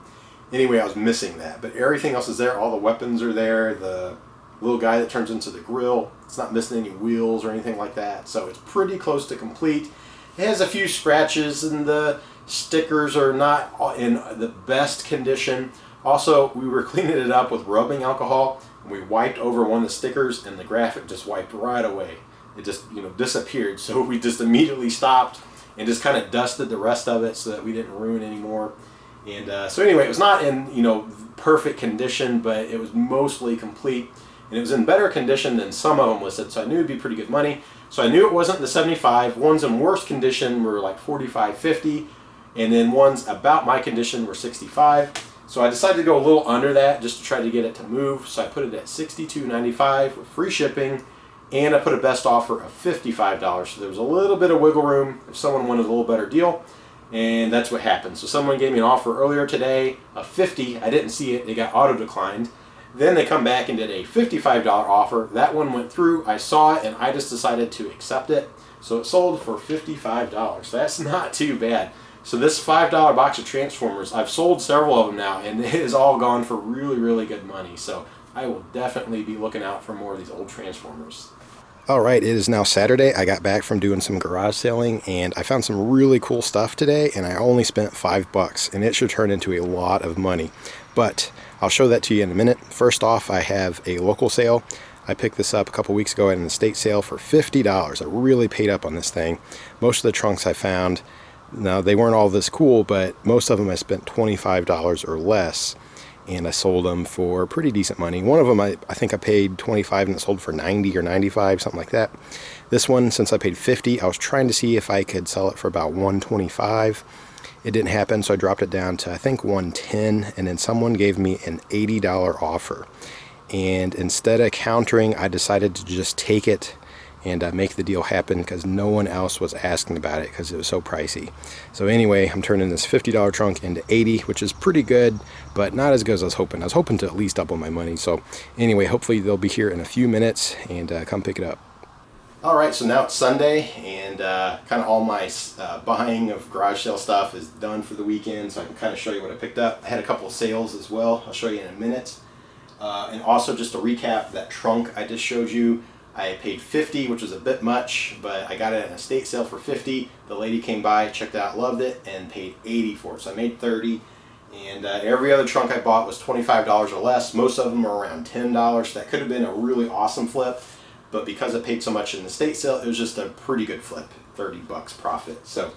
Anyway, I was missing that. But everything else is there. All the weapons are there. The little guy that turns into the grill. It's not missing any wheels or anything like that. So it's pretty close to complete. It has a few scratches, and the stickers are not in the best condition. Also, we were cleaning it up with rubbing alcohol, and we wiped over one of the stickers, and the graphic just wiped right away. It just, you know, disappeared. So we just immediately stopped and just kind of dusted the rest of it so that we didn't ruin anymore. And so anyway, it was not in, you know, perfect condition, but it was mostly complete, and it was in better condition than some of them listed. So I knew it'd be pretty good money. So I knew it wasn't the 75. Ones in worse condition were like 45, 50. And then ones about my condition were 65. So I decided to go a little under that just to try to get it to move. So I put it at $62.95 with free shipping, and I put a best offer of $55. So there was a little bit of wiggle room if someone wanted a little better deal, and that's what happened. So someone gave me an offer earlier today of $50. I didn't see it. It got auto declined. Then they come back and did a $55 offer. That one went through. I saw it, and I just decided to accept it. So it sold for $55. That's not too bad. So this $5 box of Transformers, I've sold several of them now, and it has all gone for really, really good money. So I will definitely be looking out for more of these old Transformers. All right, it is now Saturday. I got back from doing some garage selling, and I found some really cool stuff today, and I only spent $5, and it should turn into a lot of money. But I'll show that to you in a minute. First off, I have a local sale. I picked this up a couple weeks ago at an estate sale for $50. I really paid up on this thing. Most of the trunks I found, now they weren't all this cool, but most of them I spent $25 or less. and I sold them for pretty decent money. One of them I think I paid 25 and it sold for 90 or 95, something like that. This one, since I paid 50, I was trying to see if I could sell it for about 125. It didn't happen, so I dropped it down to I think 110, and then someone gave me an $80 offer. And instead of countering, I decided to just take it and make the deal happen because no one else was asking about it because it was so pricey. So anyway, I'm turning this $50 trunk into 80, which is pretty good, but not as good as I was hoping. I was hoping to at least double my money. So anyway, hopefully they'll be here in a few minutes and come pick it up. All right, so now it's Sunday, and kind of all my buying of garage sale stuff is done for the weekend, so I can kind of show you what I picked up. I had a couple of sales as well. I'll show you in a minute. And also, just to recap, that trunk I just showed you, I paid 50, which was a bit much, but I got it at an estate sale for 50. The lady came by, checked it out, loved it, and paid 80 for it. So I made 30. And every other trunk I bought was $25 or less. Most of them are around $10. So that could have been a really awesome flip, but because I paid so much in the estate sale, it was just a pretty good flip, 30 bucks profit. So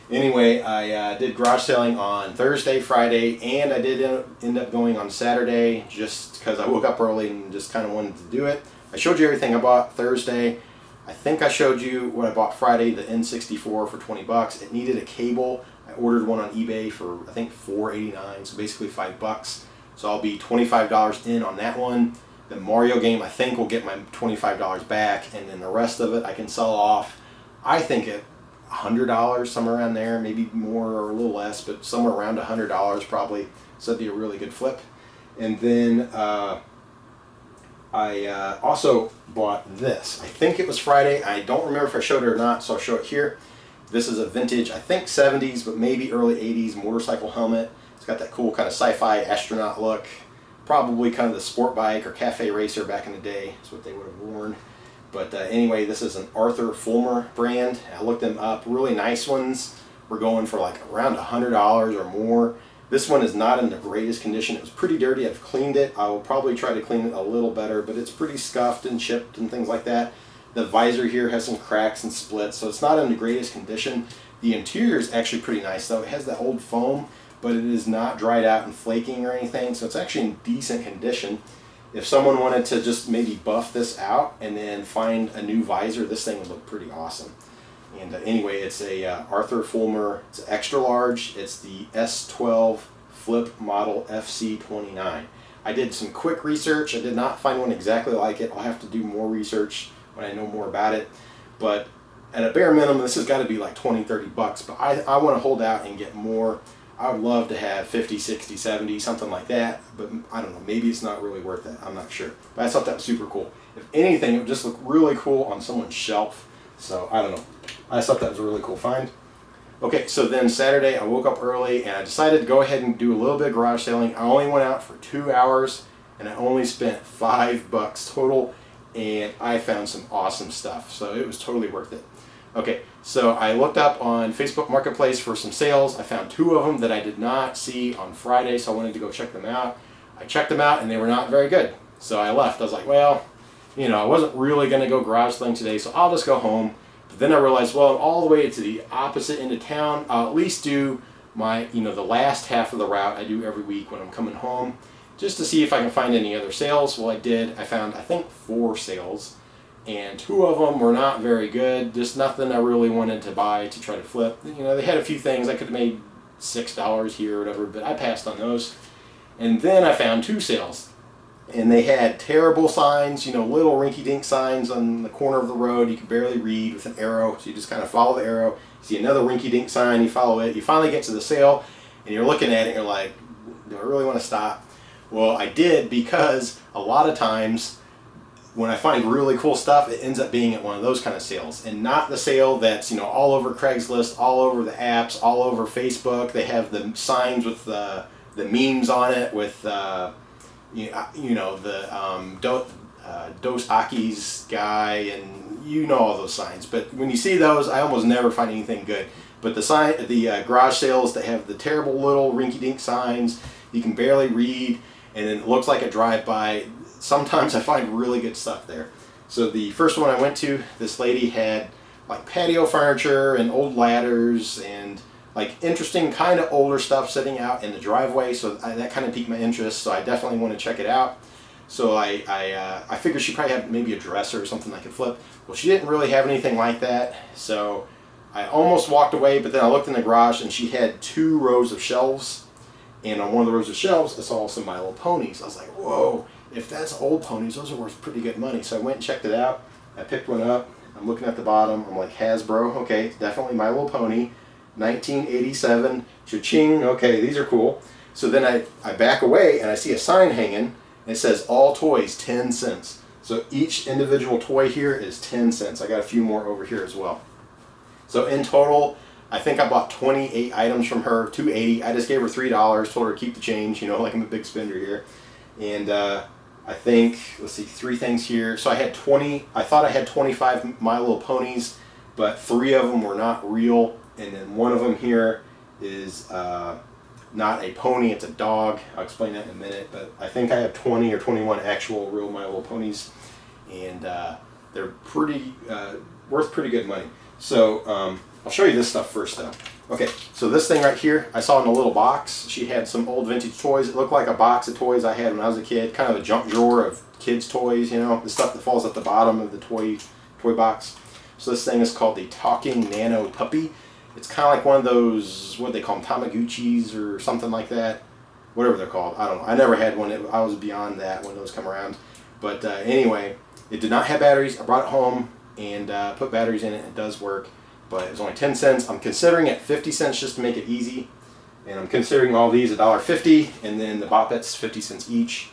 anyway, I did garage selling on Thursday, Friday, and I did end up going on Saturday just because I woke up early and just kind of wanted to do it. I showed you everything I bought Thursday. I think I showed you what I bought Friday, the N64 for 20 bucks. It needed a cable. I ordered one on eBay for I think $4.89, so basically $5. So I'll be $25 in on that one. The Mario game I think will get my $25 back, and then the rest of it I can sell off, I think at $100, somewhere around there, maybe more or a little less, but somewhere around $100 probably. So that'd be a really good flip. And then I also bought this. I think it was Friday. I don't remember if I showed it or not, so I'll show it here. This is a vintage, I think 70s, but maybe early 80s motorcycle helmet. It's got that cool kind of sci-fi astronaut look. Probably kind of the sport bike or cafe racer back in the day. That's what they would have worn. But anyway, this is an Arthur Fulmer brand. I looked them up. Really nice ones. We're going for like around $100 or more. This one is not in the greatest condition. It was pretty dirty. I've cleaned it. I will probably try to clean it a little better, but it's pretty scuffed and chipped and things like that. The visor here has some cracks and splits, so it's not in the greatest condition. The interior is actually pretty nice though. It has that old foam, but it is not dried out and flaking or anything, so it's actually in decent condition. If someone wanted to just maybe buff this out and then find a new visor, this thing would look pretty awesome. And anyway, it's a Arthur Fulmer, it's extra large, it's the S12 Flip Model FC29. I did some quick research, I did not find one exactly like it. I'll have to do more research when I know more about it, but at a bare minimum, this has got to be like 20, 30 bucks, but I want to hold out and get more. I would love to have 50, 60, 70, something like that, but I don't know, maybe it's not really worth it. I'm not sure. But I thought that was super cool. If anything, it would just look really cool on someone's shelf. So I don't know. I thought that was a really cool find. Okay, so then Saturday I woke up early and I decided to go ahead and do a little bit of garage selling. I only went out for 2 hours and I only spent $5 total, and I found some awesome stuff. So it was totally worth it. Okay, so I looked up on Facebook Marketplace for some sales. I found 2 of them that I did not see on Friday, so I wanted to go check them out. I checked them out and they were not very good. So I left. I was like, well, you know, I wasn't really going to go garage selling today, so I'll just go home. But then I realized, well, I'm all the way to the opposite end of town. I'll at least do my, the last half of the route I do every week when I'm coming home, just to see if I can find any other sales. Well, I did. I found, I think, 4 sales. And 2 of them were not very good. Just nothing I really wanted to buy to try to flip. They had a few things. I could have made $6 here or whatever, but I passed on those. And then I found 2 sales. And they had terrible signs, little rinky-dink signs on the corner of the road you could barely read with an arrow. So you just kind of follow the arrow. You see another rinky-dink sign, you follow it. You finally get to the sale, and you're looking at it, and you're like, do I really want to stop? Well, I did, because a lot of times when I find really cool stuff, it ends up being at one of those kind of sales, and not the sale that's all over Craigslist, all over the apps, all over Facebook. They have the signs with the memes on it with the Dos Aki's guy, and all those signs. But when you see those, I almost never find anything good. But the garage sales that have the terrible little rinky-dink signs you can barely read, and it looks like a drive-by. Sometimes I find really good stuff there. So the first one I went to, this lady had like patio furniture and old ladders and like interesting kind of older stuff sitting out in the driveway, so that kind of piqued my interest. So I definitely want to check it out. So I figured she probably had maybe a dresser or something I could flip. Well, she didn't really have anything like that, so I almost walked away. But then I looked in the garage, and she had 2 rows of shelves. And on one of the rows of shelves, I saw some My Little Ponies. I was like, whoa, if that's old ponies, those are worth pretty good money. So I went and checked it out. I picked one up. I'm looking at the bottom. I'm like, Hasbro, okay, it's definitely My Little Pony. 1987, cha-ching, okay, these are cool. So then I back away, and I see a sign hanging, and it says, all toys, 10 cents. So each individual toy here is 10 cents. I got a few more over here as well. So in total, I think I bought 28 items from her, $2.80. I just gave her $3, told her to keep the change, you know, like I'm a big spender here. And I think, let's see, 3 things here. So I had 20, I thought I had 25 My Little Ponies, but 3 of them were not real. And then one of them here is not a pony, it's a dog. I'll explain that in a minute. But I think I have 20 or 21 actual real My Little Ponies. And they're pretty, worth pretty good money. So I'll show you this stuff first though. Okay, so this thing right here, I saw in a little box. She had some old vintage toys. It looked like a box of toys I had when I was a kid, kind of a junk drawer of kids' toys, you know, the stuff that falls at the bottom of the toy box. So this thing is called the Talking Nano Puppy. It's kind of like one of those, what they call them, Tamagotchis or something like that. Whatever they're called, I don't know. I never had one. I was beyond that when those come around. But anyway, it did not have batteries. I brought it home and put batteries in it. It does work. But it was only 10 cents. I'm considering it 50 cents just to make it easy. And I'm considering all these $1.50, and then the Boppets 50 cents each.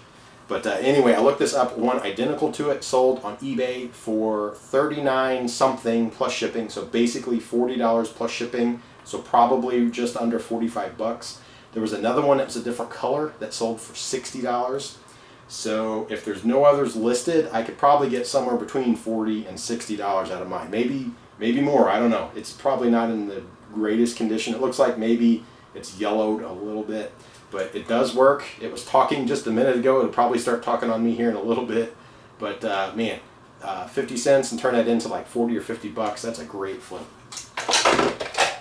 But anyway, I looked this up. One identical to it sold on eBay for $39 something plus shipping. So basically $40 plus shipping. So probably just under 45 bucks. There was another one that was a different color that sold for $60. So if there's no others listed, I could probably get somewhere between $40 and $60 out of mine. Maybe more, I don't know. It's probably not in the greatest condition. It looks like maybe it's yellowed a little bit, but it does work. It was talking just a minute ago. It'll probably start talking on me here in a little bit. But man, 50 cents and turn that into like 40 or 50 bucks. That's a great flip.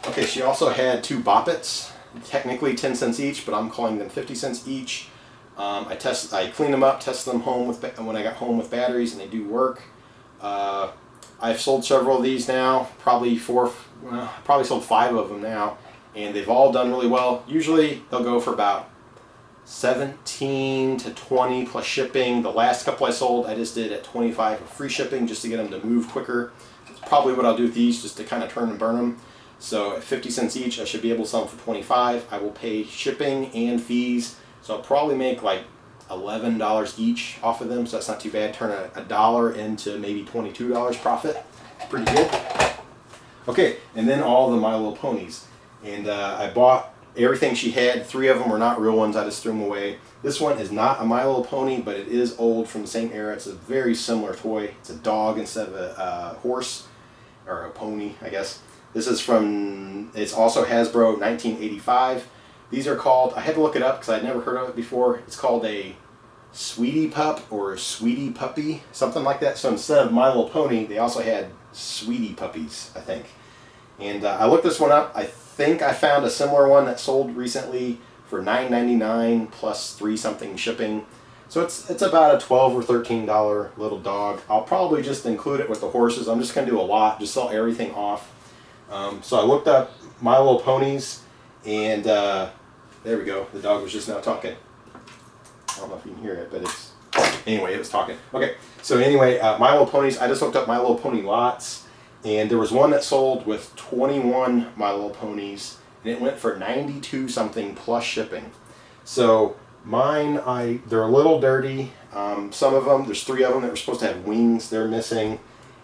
Okay, she also had 2 Boppets, technically 10 cents each, but I'm calling them 50 cents each. I cleaned them up, tested them home when I got home with batteries, and they do work. I've sold several of these now, probably sold 5 of them now, and they've all done really well. Usually they'll go for about 17 to 20 plus shipping. The last couple I sold, I just did at 25 with free shipping just to get them to move quicker. That's probably what I'll do with these, just to kind of turn and burn them. So at 50 cents each, I should be able to sell them for 25. I will pay shipping and fees, so I'll probably make like $11 each off of them, so that's not too bad. Turn a dollar into maybe $22 profit. Pretty good. Okay, and then all the My Little Ponies. And I bought everything she had. 3 of them were not real ones. I just threw them away. This one is not a My Little Pony, but it is old from the same era. It's a very similar toy. It's a dog instead of a horse, or a pony, I guess. This is from, it's also Hasbro 1985. These are called, I had to look it up because I'd never heard of it before. It's called a Sweetie Pup or a Sweetie Puppy, something like that. So instead of My Little Pony, they also had Sweetie Puppies, I think. And I looked this one up. I think I found a similar one that sold recently for $9.99 plus 3 something shipping. So it's about a $12 or $13 little dog. I'll probably just include it with the horses. I'm just going to do a lot, just sell everything off. So I looked up My Little Ponies, and there we go. The dog was just now talking. I don't know if you can hear it, but it's... Anyway, it was talking. Okay, so anyway, My Little Ponies. I just looked up My Little Pony lots, and there was one that sold with 21 My Little Ponies, and it went for 92 something plus shipping. So mine, they're a little dirty. Some of them, there's 3 of them that were supposed to have wings. They're missing,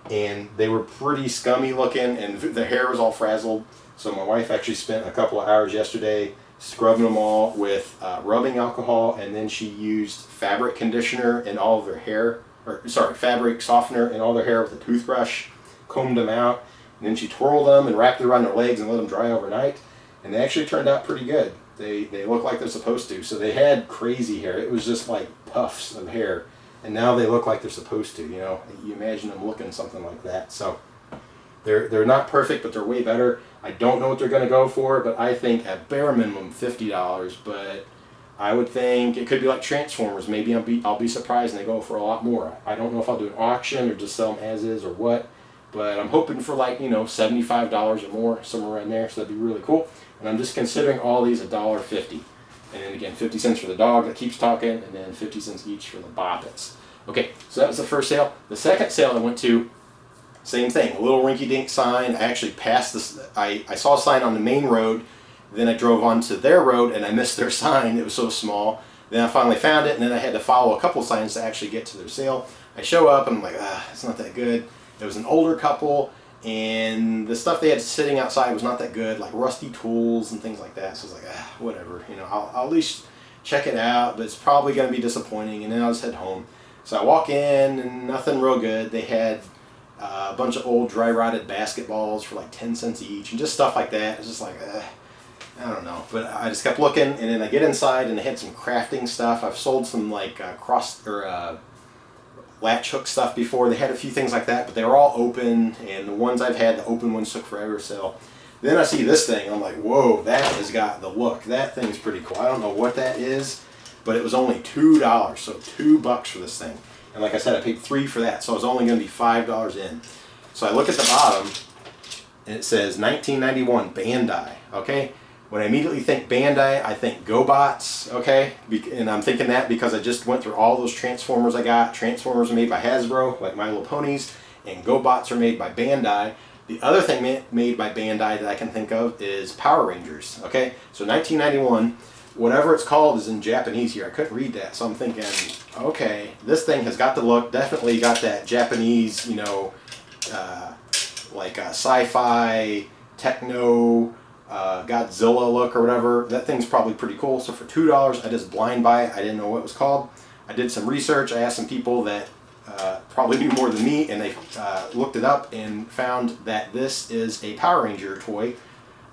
and they were pretty scummy looking, and the hair was all frazzled. So my wife actually spent a couple of hours yesterday scrubbing them all with rubbing alcohol, and then she used fabric conditioner in all of their hair, fabric softener in all their hair with a toothbrush, combed them out, and then she twirled them and wrapped it around their legs and let them dry overnight, and they actually turned out pretty good. They look like they're supposed to. So they had crazy hair. It was just like puffs of hair, and now they look like they're supposed to. You know, you imagine them looking something like that. So They're not perfect, but they're way better. I don't know what they're going to go for, but I think at bare minimum $50. But I would think it could be like Transformers. Maybe I'll be surprised and they go for a lot more. I don't know if I'll do an auction or just sell them as is or what. But I'm hoping for like, $75 or more, somewhere around there. So that'd be really cool. And I'm just considering all these $1.50. And then again, 50 cents for the dog that keeps talking, and then 50 cents each for the boppets. Okay, so that was the first sale. The second sale I went to, same thing, a little rinky-dink sign. I actually passed this, I saw a sign on the main road, then I drove onto their road and I missed their sign. It was so small. Then I finally found it, and then I had to follow a couple signs to actually get to their sale. I show up and I'm like, it's not that good. It was an older couple, and the stuff they had sitting outside was not that good, like rusty tools and things like that. So I was like, whatever, I'll at least check it out, but it's probably going to be disappointing, and then I'll just head home. So I walk in, and nothing real good. They had a bunch of old dry rotted basketballs for like 10 cents each, and just stuff like that. It's just like, I don't know. But I just kept looking, and then I get inside, and they had some crafting stuff. I've sold some like latch hook stuff before. They had a few things like that, but they were all open, and the ones I've had, the open ones took forever. So then I see this thing, I'm like, whoa, that has got the look. That thing's pretty cool. I don't know what that is, but it was only $2, so $2 for this thing. And like I said, I paid $3 for that, so it was only going to be $5 in. So I look at the bottom, and it says 1991 Bandai. Okay. When I immediately think Bandai, I think GoBots, okay? And I'm thinking that because I just went through all those Transformers I got. Transformers are made by Hasbro, like My Little Ponies, and GoBots are made by Bandai. The other thing made by Bandai that I can think of is Power Rangers, okay? So 1991, whatever it's called is in Japanese here. I couldn't read that, so I'm thinking, okay, this thing has got the look, definitely got that Japanese, like sci-fi, techno, Godzilla look or whatever. That thing's probably pretty cool. So for $2, I just blind buy it. I didn't know what it was called. I did some research. I asked some people that probably knew more than me, and they looked it up and found that this is a Power Ranger toy.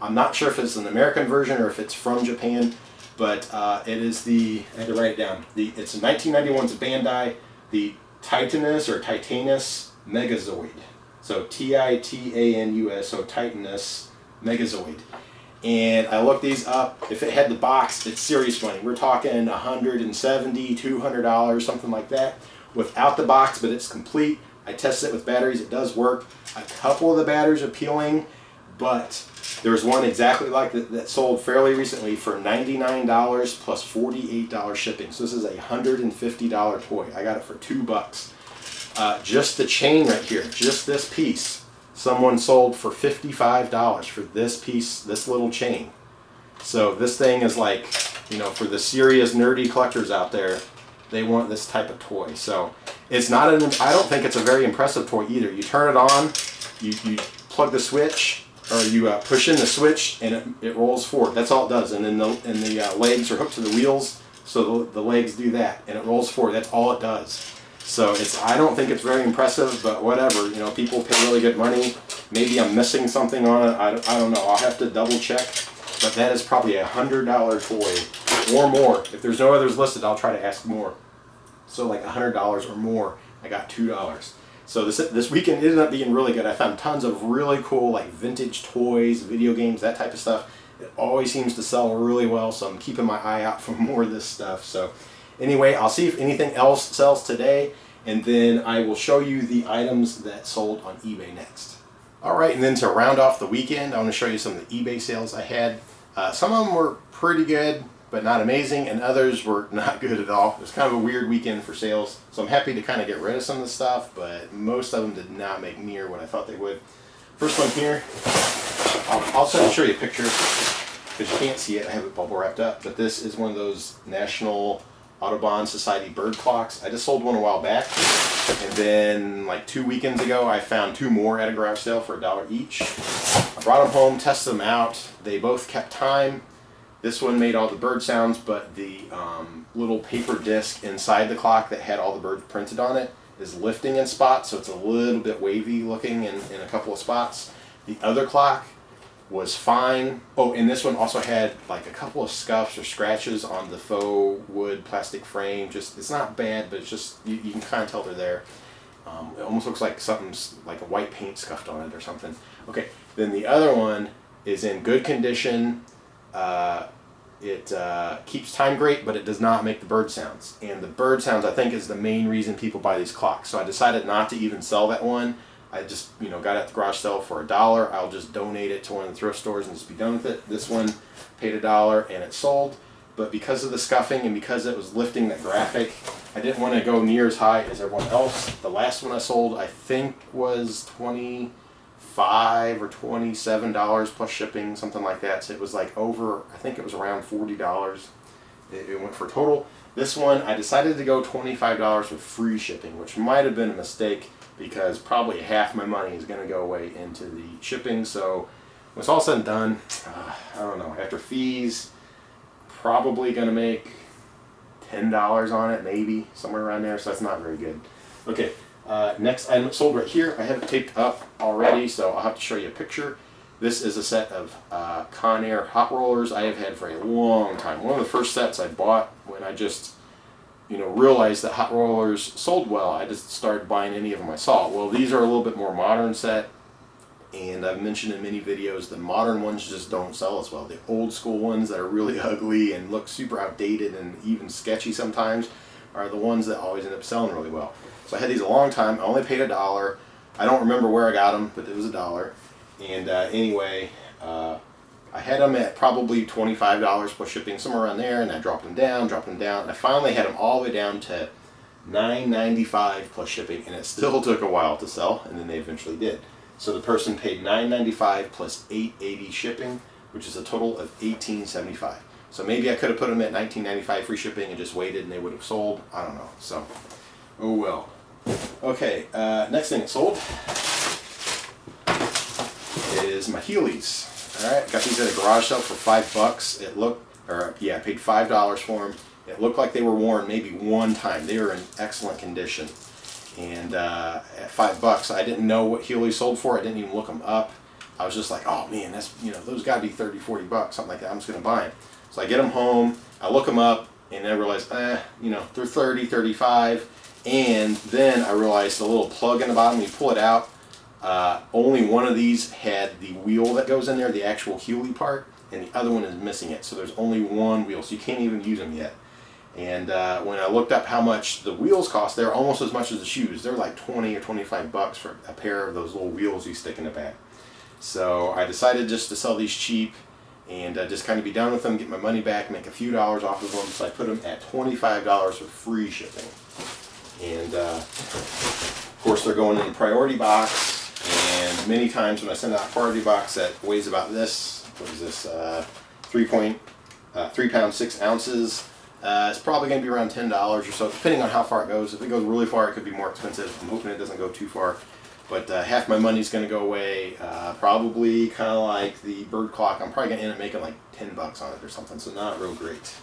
I'm not sure if it's an American version or if it's from Japan, but it is I had to write it down. It's 1991's Bandai, the Titanus Megazord. So Titanus, so Titanus Megazord. And I looked these up. If it had the box, it's serious money. We're talking $170, $200, something like that. Without the box, but it's complete. I tested it with batteries. It does work. A couple of the batteries are peeling, but there was one exactly like that sold fairly recently for $99 plus $48 shipping. So this is a $150 toy. I got it for $2. Just the chain right here, just this piece, someone sold for $55 for this piece, this little chain. So this thing is like, for the serious nerdy collectors out there, they want this type of toy. So it's not I don't think it's a very impressive toy either. You turn it on, you plug the switch, or you push in the switch, and it rolls forward. That's all it does. And then the legs are hooked to the wheels, so the legs do that, and it rolls forward. That's all it does. So I don't think it's very impressive, but whatever. People pay really good money. Maybe I'm missing something on it. I don't know. I'll have to double check. But that is probably a $100 toy or more. If there's no others listed, I'll try to ask more. So like $100 or more. I got $2. So this weekend ended up being really good. I found tons of really cool like vintage toys, video games, that type of stuff. It always seems to sell really well, so I'm keeping my eye out for more of this stuff. So anyway, I'll see if anything else sells today, and then I will show you the items that sold on eBay next. Alright, and then to round off the weekend, I want to show you some of the eBay sales I had. Some of them were pretty good, but not amazing, and others were not good at all. It was kind of a weird weekend for sales, so I'm happy to kind of get rid of some of the stuff, but most of them did not make near what I thought they would. First one here, I'll show you a picture, because you can't see it. I have it bubble wrapped up, but this is one of those National Audubon Society bird clocks. I just sold one a while back, and then like 2 weekends ago I found 2 more at a garage sale for $1 each. I brought them home, tested them out. They both kept time. This one made all the bird sounds, but the little paper disc inside the clock that had all the birds printed on it is lifting in spots, so it's a little bit wavy looking in a couple of spots. The other clock was fine. Oh, and this one also had like a couple of scuffs or scratches on the faux wood plastic frame. Just, it's not bad, but it's just, you can kind of tell they're there. It almost looks like something's like a white paint scuffed on it or something. Okay, then the other one is in good condition. It keeps time great, but it does not make the bird sounds. And the bird sounds, I think, is the main reason people buy these clocks. So I decided not to even sell that one. I just, got it at the garage sale for $1. I'll just donate it to one of the thrift stores and just be done with it. This one paid $1 and it sold. But because of the scuffing and because it was lifting the graphic, I didn't want to go near as high as everyone else. The last one I sold, I think, was $25 or $27 plus shipping, something like that. So it was like over, I think it was around $40. It went for total. This one, I decided to go $25 with free shipping, which might have been a mistake because probably half my money is going to go away into the shipping. So when it's all said and done, I don't know, after fees, probably going to make $10 on it, maybe, somewhere around there, so that's not very good. Okay, next item sold right here. I have it taped up already, so I'll have to show you a picture. This is a set of Conair hot rollers I have had for a long time. One of the first sets I bought when I just realized that hot rollers sold well. I just started buying any of them I saw. Well, these are a little bit more modern set, and I've mentioned in many videos the modern ones just don't sell as well. The old school ones that are really ugly and look super outdated and even sketchy sometimes are the ones that always end up selling really well. So I had these a long time. I only paid $1. I don't remember where I got them, but it was $1. And anyway, I had them at probably $25 plus shipping, somewhere around there, and I dropped them down, and I finally had them all the way down to $9.95 plus shipping, and it still took a while to sell, and then they eventually did. So the person paid $9.95 plus $8.80 shipping, which is a total of $18.75. So maybe I could have put them at $19.95 free shipping and just waited, and they would have sold. I don't know. So, oh well. Okay, next thing it sold is my Heelys. All right, got these at a garage sale for $5. I paid $5 for them. It looked like they were worn maybe one time. They were in excellent condition. And at $5, I didn't know what Heelys sold for. I didn't even look them up. I was just like, oh man, that's those got to be $30, $40, something like that. I'm just gonna buy them. So I get them home, I look them up, and I realize, they're $30, $35. And then I realized the little plug in the bottom, you pull it out. Only one of these had the wheel that goes in there, the actual Heely part, and the other one is missing it. So there's only one wheel, so you can't even use them yet. And when I looked up how much the wheels cost, they're almost as much as the shoes. They're like $20 or $25 for a pair of those little wheels you stick in the back. So I decided just to sell these cheap and just kind of be done with them, get my money back, make a few dollars off of them. So I put them at $25 for free shipping. And of course they're going in a priority box. And many times when I send out a priority box that weighs about this, what is this, 3 pounds 6 ounces, it's probably going to be around $10 or so, depending on how far it goes. If it goes really far, it could be more expensive. I'm hoping it doesn't go too far. But half my money's going to go away. Probably kind of like the bird clock. I'm probably going to end up making like $10 on it or something, so not real great.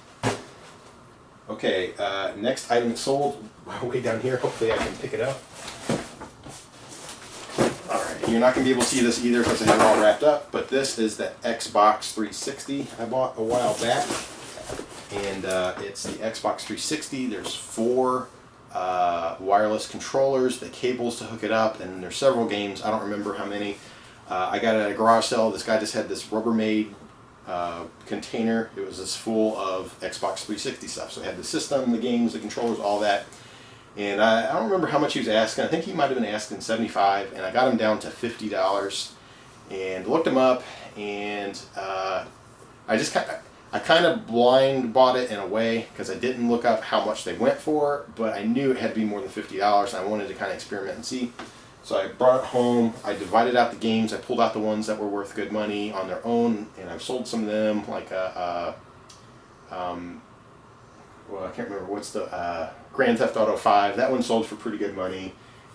Okay, next item that sold, way down here. Hopefully I can pick it up. Alright, you're not going to be able to see this either because I have it all wrapped up, but this is the Xbox 360 I bought a while back. And it's the Xbox 360. There's 4 wireless controllers, the cables to hook it up, and there's several games. I don't remember how many. I got it at a garage sale. This guy just had this Rubbermaid container. It was just full of Xbox 360 stuff. So it had the system, the games, the controllers, all that. And I don't remember how much he was asking. I think he might have been asking $75, and I got him down to $50. And looked him up, and I kind of blind bought it in a way because I didn't look up how much they went for, but I knew it had to be more than $50, and I wanted to kind of experiment and see. So I brought it home, I divided out the games, I pulled out the ones that were worth good money on their own, and I've sold some of them, like well, I can't remember what's the Grand Theft Auto 5. That one sold for pretty good money,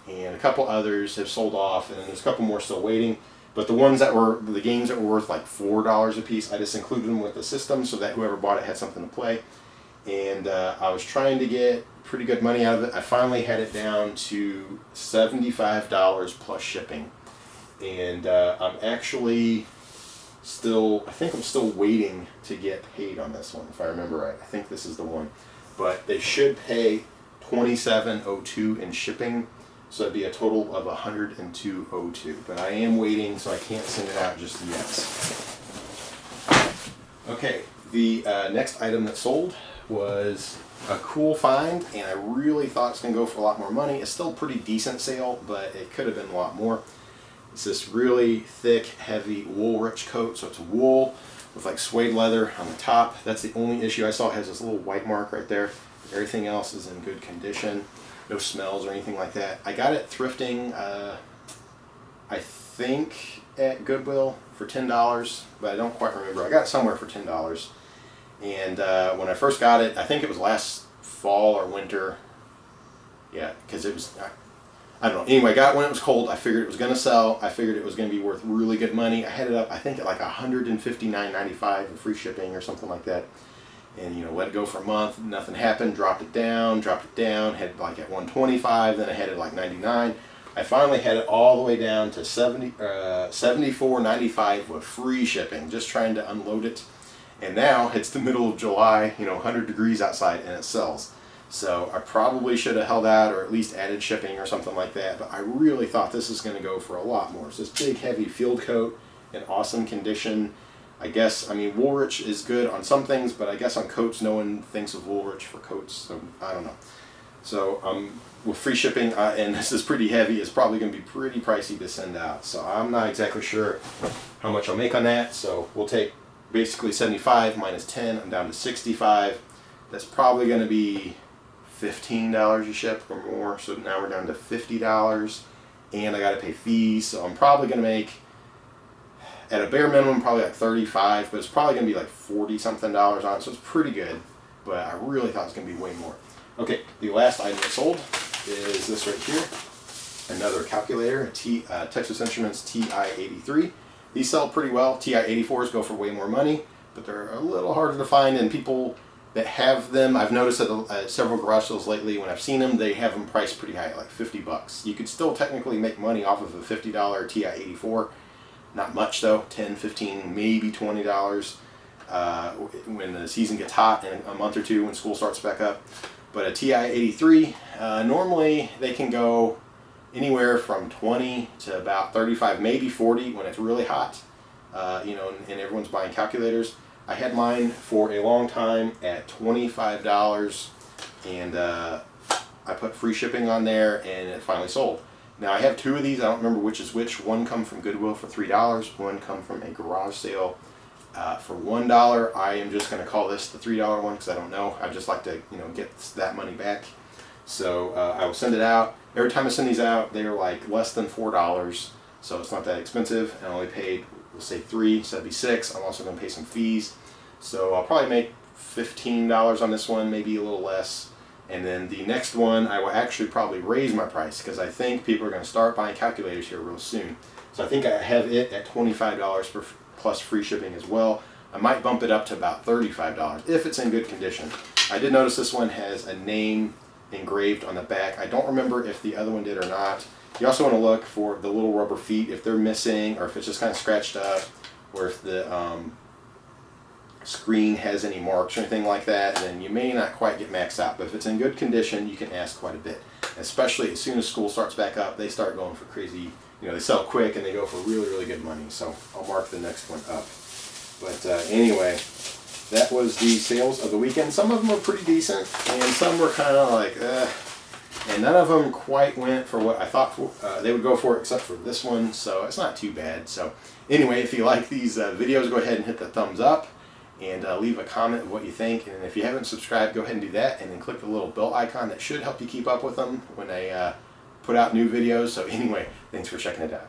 and a couple others have sold off, and then there's a couple more still waiting. But the ones that were, the games that were worth like $4 a piece, I just included them with the system so that whoever bought it had something to play. And I was trying to get pretty good money out of it. I finally had it down to $75 plus shipping. And I'm actually still, I think I'm still waiting to get paid on this one, if I remember right. I think this is the one. But they should pay $27.02 in shipping. So it'd be a total of 102.02. But I am waiting, so I can't send it out just yet. Okay, the next item that sold was a cool find, and I really thought it's going to go for a lot more money. It's still a pretty decent sale, but it could have been a lot more. It's this really thick, heavy wool-rich coat, so it's wool with like suede leather on the top. That's the only issue I saw. It has this little white mark right there. Everything else is in good condition. No smells or anything like that. I got it thrifting, I think at Goodwill for $10, but I don't quite remember. I got it somewhere for $10. And when I first got it, I think it was last fall or winter. Yeah, because it was, I don't know. Anyway, I got it when it was cold. I figured it was going to sell. I figured it was going to be worth really good money. I had it up, I think, at like $159.95 and free shipping or something like that. And, you know, let it go for a month. Nothing happened. Dropped it down. Had it like at $125. Then I had it like $99. I finally had it all the way down to $74.95 with free shipping. Just trying to unload it. And now it's the middle of July, you know, 100 degrees outside, and it sells. So I probably should have held out or at least added shipping or something like that. But I really thought this is going to go for a lot more. It's this big, heavy field coat in awesome condition. I guess, I mean, Woolrich is good on some things, but I guess on coats, no one thinks of Woolrich for coats, so I don't know. So with free shipping, and this is pretty heavy, it's probably going to be pretty pricey to send out. So I'm not exactly sure how much I'll make on that. So we'll take basically 75 minus 10, I'm down to 65. That's probably going to be $15 a ship or more. So now we're down to $50, and I got to pay fees. So I'm probably going to make, at a bare minimum, probably like 35, but it's probably going to be like 40 something dollars on it, so it's pretty good, but I really thought it was going to be way more. Okay, the last item that sold is this right here, another calculator, a Texas Instruments TI-83. These sell pretty well. TI-84s go for way more money, but they're a little harder to find, and people that have them, I've noticed at several garage sales lately, when I've seen them, they have them priced pretty high, like 50 bucks. You could still technically make money off of a $50 TI-84. Not much though, 10, 15, maybe $20 when the season gets hot in a month or two when school starts back up. But a TI-83, normally they can go anywhere from 20 to about 35, maybe 40 when it's really hot, you know, and everyone's buying calculators. I had mine for a long time at $25, and I put free shipping on there, and it finally sold. Now I have two of these. I don't remember which is which. One come from Goodwill for $3. One come from a garage sale for $1. I am just going to call this the $3 one because I don't know. I just like to, you know, get that money back. So I will send it out. Every time I send these out, they are like less than $4, so it's not that expensive. And I only paid, we'll say $3, so that'd be $6. I'm also going to pay some fees, so I'll probably make $15 on this one, maybe a little less. And then the next one, I will actually probably raise my price because I think people are going to start buying calculators here real soon. So I think I have it at $25 plus free shipping as well. I might bump it up to about $35 if it's in good condition. I did notice this one has a name engraved on the back. I don't remember if the other one did or not. You also want to look for the little rubber feet if they're missing, or if it's just kind of scratched up, or if the screen has any marks or anything like that, then you may not quite get maxed out. But if it's in good condition, you can ask quite a bit. Especially as soon as school starts back up, they start going for crazy, you know, they sell quick and they go for really, really good money. So I'll mark the next one up. But anyway, that was the sales of the weekend. Some of them were pretty decent, and some were kind of like, and none of them quite went for what I thought they would go for, except for this one, so it's not too bad. So anyway, if you like these videos, go ahead and hit the thumbs up, and leave a comment of what you think. And if you haven't subscribed, go ahead and do that, and then click the little bell icon. That should help you keep up with them when I put out new videos. So anyway, thanks for checking it out.